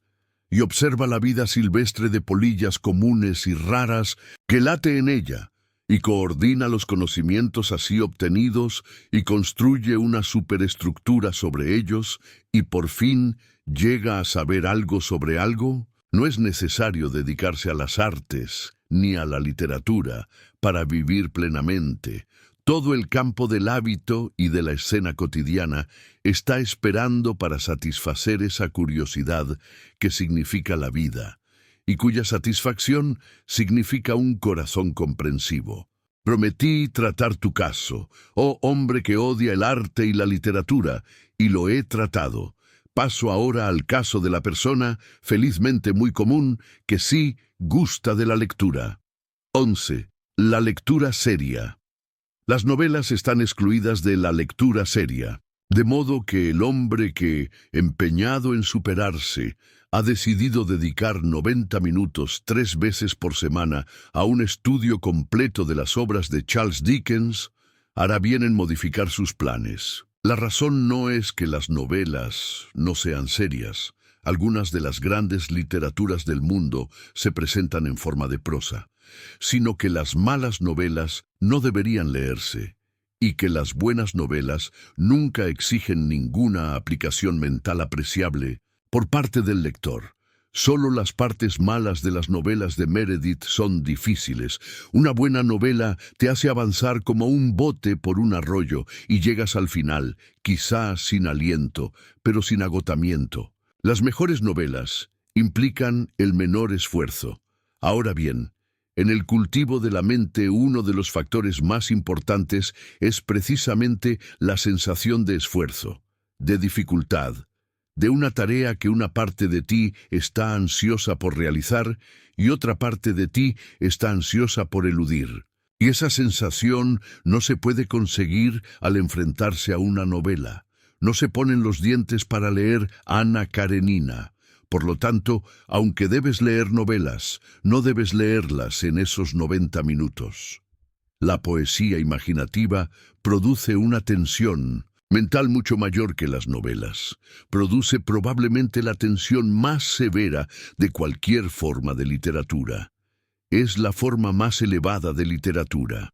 y observa la vida silvestre de polillas comunes y raras que late en ella, y coordina los conocimientos así obtenidos y construye una superestructura sobre ellos, y por fin llega a saber algo sobre algo? No es necesario dedicarse a las artes ni a la literatura para vivir plenamente. Todo el campo del hábito y de la escena cotidiana está esperando para satisfacer esa curiosidad que significa la vida, y cuya satisfacción significa un corazón comprensivo. Prometí tratar tu caso, oh hombre que odia el arte y la literatura, y lo he tratado. Paso ahora al caso de la persona, felizmente muy común, que sí gusta de la lectura. 11. La lectura seria. Las novelas están excluidas de la lectura seria, de modo que el hombre que, empeñado en superarse, ha decidido dedicar 90 minutos 3 veces por semana a un estudio completo de las obras de Charles Dickens, hará bien en modificar sus planes. La razón no es que las novelas no sean serias. Algunas de las grandes literaturas del mundo se presentan en forma de prosa, sino que las malas novelas no deberían leerse, y que las buenas novelas nunca exigen ninguna aplicación mental apreciable por parte del lector. Solo las partes malas de las novelas de Meredith son difíciles. Una buena novela te hace avanzar como un bote por un arroyo y llegas al final, quizá sin aliento, pero sin agotamiento. Las mejores novelas implican el menor esfuerzo. Ahora bien, en el cultivo de la mente uno de los factores más importantes es precisamente la sensación de esfuerzo, de dificultad, de una tarea que una parte de ti está ansiosa por realizar y otra parte de ti está ansiosa por eludir. Y esa sensación no se puede conseguir al enfrentarse a una novela. No se ponen los dientes para leer Ana Karenina. Por lo tanto, aunque debes leer novelas, no debes leerlas en esos 90 minutos. La poesía imaginativa produce una tensión mental mucho mayor que las novelas. Produce probablemente la tensión más severa de cualquier forma de literatura. Es la forma más elevada de literatura.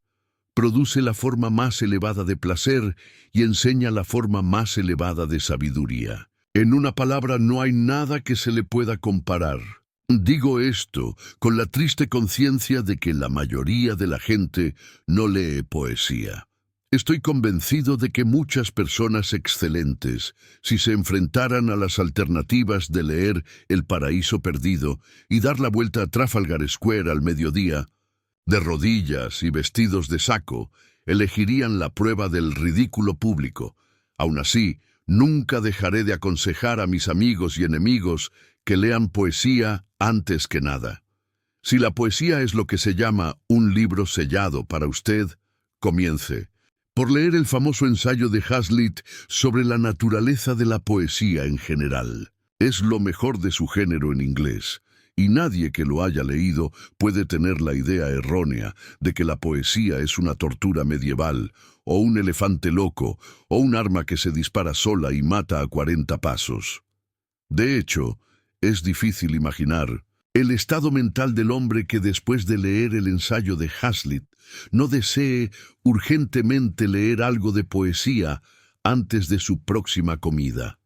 Produce la forma más elevada de placer y enseña la forma más elevada de sabiduría. En una palabra, no hay nada que se le pueda comparar. Digo esto con la triste conciencia de que la mayoría de la gente no lee poesía. Estoy convencido de que muchas personas excelentes, si se enfrentaran a las alternativas de leer El Paraíso Perdido y dar la vuelta a Trafalgar Square al mediodía, de rodillas y vestidos de saco, elegirían la prueba del ridículo público. Aún así, nunca dejaré de aconsejar a mis amigos y enemigos que lean poesía antes que nada. Si la poesía es lo que se llama un libro sellado para usted, comience por leer el famoso ensayo de Hazlitt sobre la naturaleza de la poesía en general. Es lo mejor de su género en inglés, y nadie que lo haya leído puede tener la idea errónea de que la poesía es una tortura medieval, o un elefante loco, o un arma que se dispara sola y mata a 40 pasos. De hecho, es difícil imaginar el estado mental del hombre que después de leer el ensayo de Hazlitt no desee urgentemente leer algo de poesía antes de su próxima comida.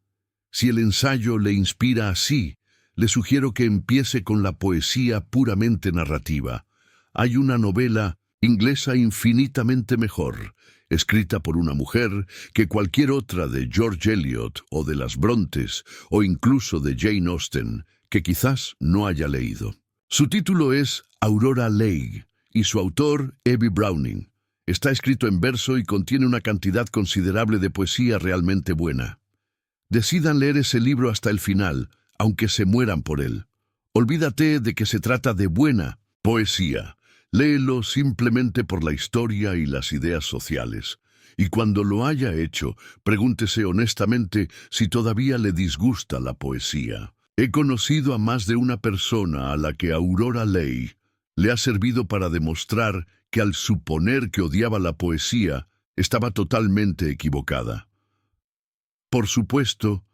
Si el ensayo le inspira así, le sugiero que empiece con la poesía puramente narrativa. Hay una novela inglesa infinitamente mejor, escrita por una mujer, que cualquier otra de George Eliot o de las Brontes o incluso de Jane Austen, que quizás no haya leído. Su título es Aurora Leigh y su autor Abby Browning. Está escrito en verso y contiene una cantidad considerable de poesía realmente buena. Decidan leer ese libro hasta el final, aunque se mueran por él. Olvídate de que se trata de buena poesía. Léelo simplemente por la historia y las ideas sociales. Y cuando lo haya hecho, pregúntese honestamente si todavía le disgusta la poesía. He conocido a más de una persona a la que Aurora Leigh le ha servido para demostrar que al suponer que odiaba la poesía, estaba totalmente equivocada. Por supuesto,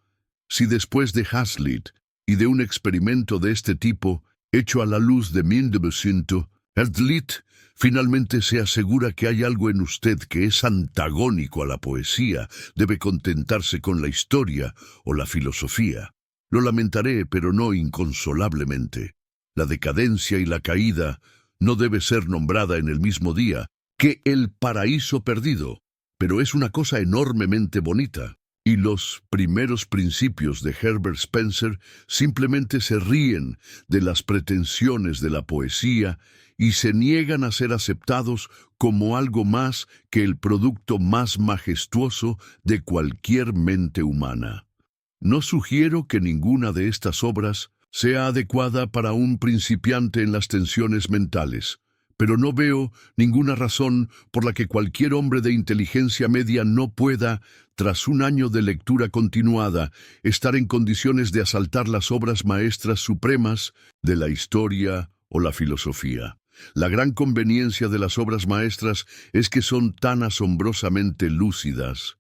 si después de Hazlitt y de un experimento de este tipo, hecho a la luz de 1900, Hazlitt finalmente se asegura que hay algo en usted que es antagónico a la poesía, debe contentarse con la historia o la filosofía. Lo lamentaré, pero no inconsolablemente. La decadencia y la caída no debe ser nombrada en el mismo día que El Paraíso Perdido, pero es una cosa enormemente bonita. Y los primeros principios de Herbert Spencer simplemente se ríen de las pretensiones de la poesía y se niegan a ser aceptados como algo más que el producto más majestuoso de cualquier mente humana. No sugiero que ninguna de estas obras sea adecuada para un principiante en las tensiones mentales, pero no veo ninguna razón por la que cualquier hombre de inteligencia media no pueda, tras un año de lectura continuada, estar en condiciones de asaltar las obras maestras supremas de la historia o la filosofía. La gran conveniencia de las obras maestras es que son tan asombrosamente lúcidas.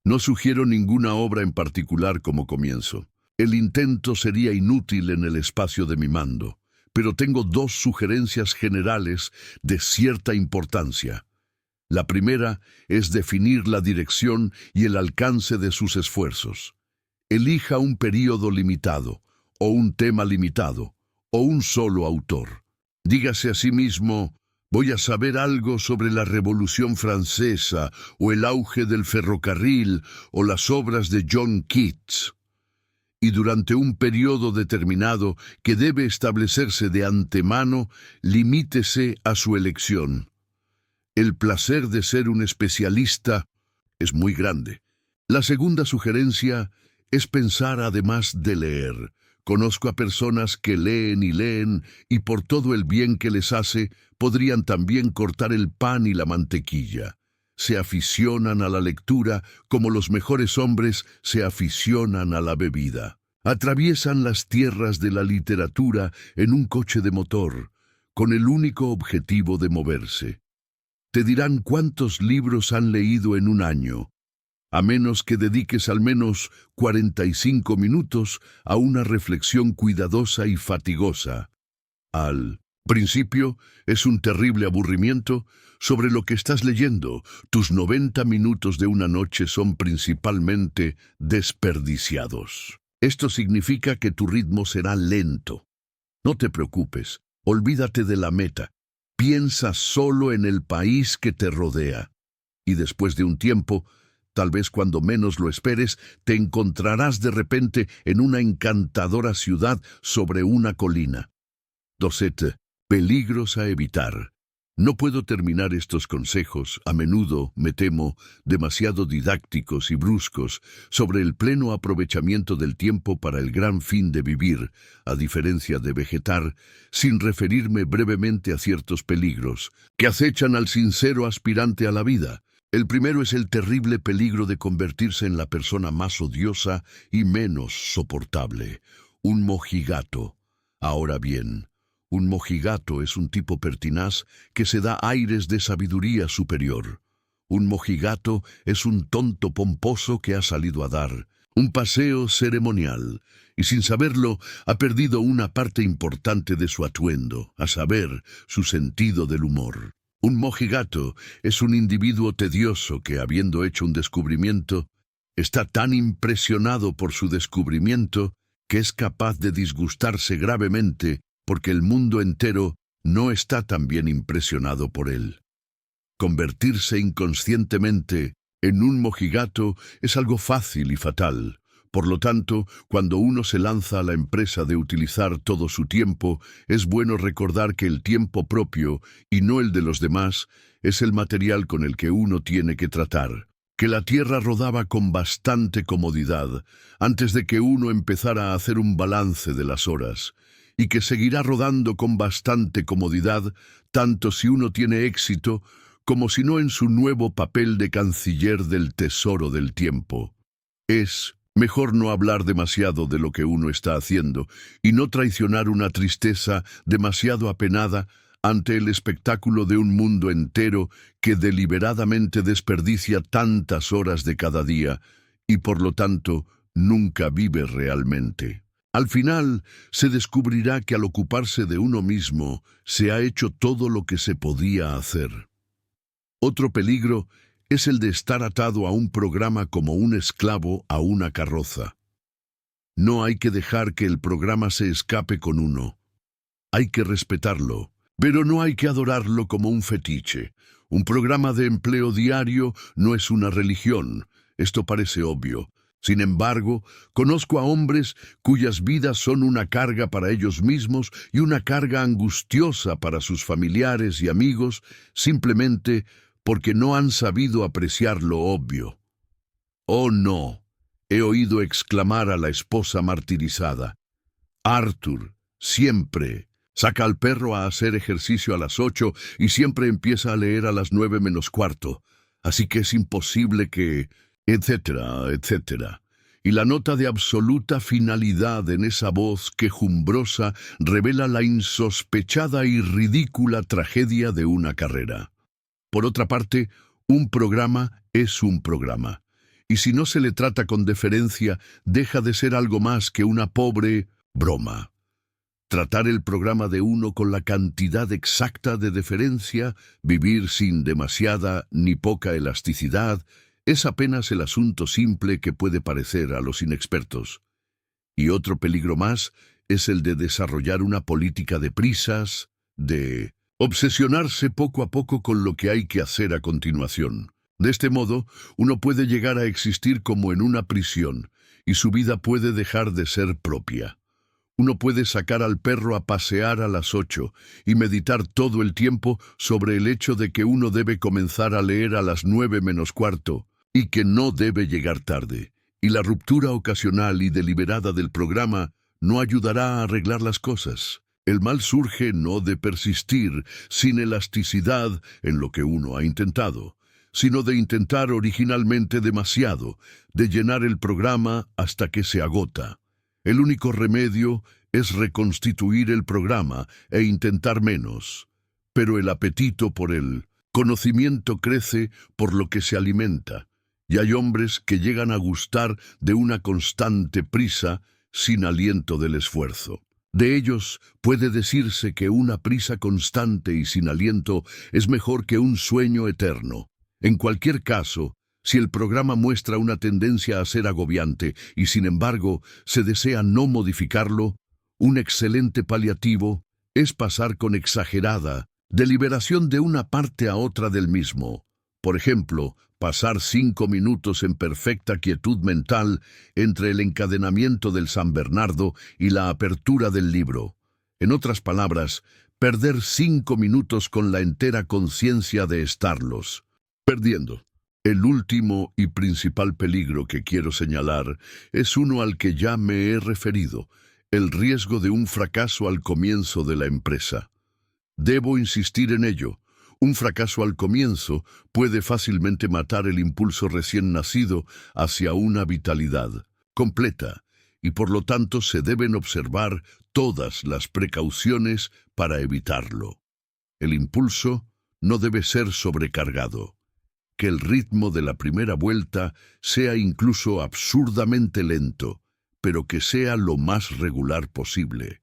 No sugiero ninguna obra en particular como comienzo. El intento sería inútil en el espacio de mi mando, pero tengo dos sugerencias generales de cierta importancia. La primera es definir la dirección y el alcance de sus esfuerzos. Elija un período limitado, o un tema limitado, o un solo autor. Dígase a sí mismo: voy a saber algo sobre la Revolución Francesa, o el auge del ferrocarril, o las obras de John Keats. Y durante un periodo determinado que debe establecerse de antemano, limítese a su elección. El placer de ser un especialista es muy grande. La segunda sugerencia es pensar además de leer. Conozco a personas que leen y por todo el bien que les hace, podrían también cortar el pan y la mantequilla. Se aficionan a la lectura como los mejores hombres se aficionan a la bebida. Atraviesan las tierras de la literatura en un coche de motor, con el único objetivo de moverse. Te dirán cuántos libros han leído en un año, a menos que dediques al menos 45 minutos a una reflexión cuidadosa y fatigosa. Al principio es un terrible aburrimiento sobre lo que estás leyendo. Tus 90 minutos de una noche son principalmente desperdiciados. Esto significa que tu ritmo será lento. No te preocupes, olvídate de la meta. Piensa solo en el país que te rodea. Y después de un tiempo, tal vez cuando menos lo esperes, te encontrarás de repente en una encantadora ciudad sobre una colina. 2. Peligros a evitar. No puedo terminar estos consejos, a menudo, me temo, demasiado didácticos y bruscos, sobre el pleno aprovechamiento del tiempo para el gran fin de vivir, a diferencia de vegetar, sin referirme brevemente a ciertos peligros que acechan al sincero aspirante a la vida. El primero es el terrible peligro de convertirse en la persona más odiosa y menos soportable, un mojigato. Ahora bien, un mojigato es un tipo pertinaz que se da aires de sabiduría superior. Un mojigato es un tonto pomposo que ha salido a dar un paseo ceremonial y sin saberlo ha perdido una parte importante de su atuendo, a saber, su sentido del humor. Un mojigato es un individuo tedioso que, habiendo hecho un descubrimiento, está tan impresionado por su descubrimiento que es capaz de disgustarse gravemente porque el mundo entero no está tan bien impresionado por él. Convertirse inconscientemente en un mojigato es algo fácil y fatal. Por lo tanto, cuando uno se lanza a la empresa de utilizar todo su tiempo, es bueno recordar que el tiempo propio, y no el de los demás, es el material con el que uno tiene que tratar. Que la Tierra rodaba con bastante comodidad antes de que uno empezara a hacer un balance de las horas, y que seguirá rodando con bastante comodidad, tanto si uno tiene éxito, como si no en su nuevo papel de canciller del tesoro del tiempo. Es mejor no hablar demasiado de lo que uno está haciendo, y no traicionar una tristeza demasiado apenada ante el espectáculo de un mundo entero que deliberadamente desperdicia tantas horas de cada día, y por lo tanto nunca vive realmente. Al final, se descubrirá que al ocuparse de uno mismo, se ha hecho todo lo que se podía hacer. Otro peligro es el de estar atado a un programa como un esclavo a una carroza. No hay que dejar que el programa se escape con uno. Hay que respetarlo, pero no hay que adorarlo como un fetiche. Un programa de empleo diario no es una religión. Esto parece obvio. Sin embargo, conozco a hombres cuyas vidas son una carga para ellos mismos y una carga angustiosa para sus familiares y amigos, simplemente porque no han sabido apreciar lo obvio. «Oh, no», he oído exclamar a la esposa martirizada. «Arthur, siempre, saca al perro a hacer ejercicio a las 8 y siempre empieza a leer a las 9 menos cuarto, así que es imposible que...» etcétera, etcétera. Y la nota de absoluta finalidad en esa voz quejumbrosa revela la insospechada y ridícula tragedia de una carrera. Por otra parte, un programa es un programa, y si no se le trata con deferencia, deja de ser algo más que una pobre broma. Tratar el programa de uno con la cantidad exacta de deferencia, vivir sin demasiada ni poca elasticidad, es apenas el asunto simple que puede parecer a los inexpertos. Y otro peligro más es el de desarrollar una política de prisas, de obsesionarse poco a poco con lo que hay que hacer a continuación. De este modo, uno puede llegar a existir como en una prisión, y su vida puede dejar de ser propia. Uno puede sacar al perro a pasear a las 8 y meditar todo el tiempo sobre el hecho de que uno debe comenzar a leer a las 9 menos cuarto y que no debe llegar tarde. Y la ruptura ocasional y deliberada del programa no ayudará a arreglar las cosas. El mal surge no de persistir sin elasticidad en lo que uno ha intentado, sino de intentar originalmente demasiado, de llenar el programa hasta que se agota. El único remedio es reconstituir el programa e intentar menos. Pero el apetito por el conocimiento crece por lo que se alimenta, y hay hombres que llegan a gustar de una constante prisa sin aliento del esfuerzo. De ellos puede decirse que una prisa constante y sin aliento es mejor que un sueño eterno. En cualquier caso, si el programa muestra una tendencia a ser agobiante y sin embargo se desea no modificarlo, un excelente paliativo es pasar con exagerada deliberación de una parte a otra del mismo. Por ejemplo, pasar 5 minutos en perfecta quietud mental entre el encadenamiento del San Bernardo y la apertura del libro. En otras palabras, perder 5 minutos con la entera conciencia de estarlos perdiendo. El último y principal peligro que quiero señalar es uno al que ya me he referido, el riesgo de un fracaso al comienzo de la empresa. Debo insistir en ello. Un fracaso al comienzo puede fácilmente matar el impulso recién nacido hacia una vitalidad completa, y por lo tanto se deben observar todas las precauciones para evitarlo. El impulso no debe ser sobrecargado. Que el ritmo de la primera vuelta sea incluso absurdamente lento, pero que sea lo más regular posible.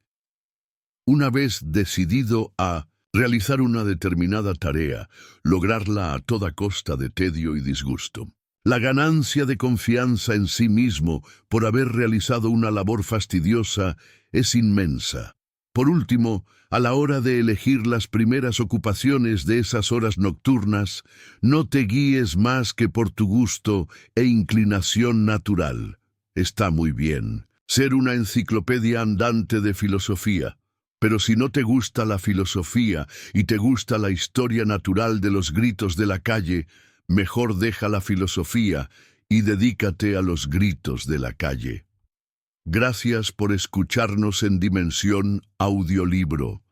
Una vez decidido a realizar una determinada tarea, lograrla a toda costa de tedio y disgusto. La ganancia de confianza en sí mismo por haber realizado una labor fastidiosa es inmensa. Por último, a la hora de elegir las primeras ocupaciones de esas horas nocturnas, no te guíes más que por tu gusto e inclinación natural. Está muy bien ser una enciclopedia andante de filosofía, pero si no te gusta la filosofía y te gusta la historia natural de los gritos de la calle, mejor deja la filosofía y dedícate a los gritos de la calle. Gracias por escucharnos en Dimensión Audiolibro.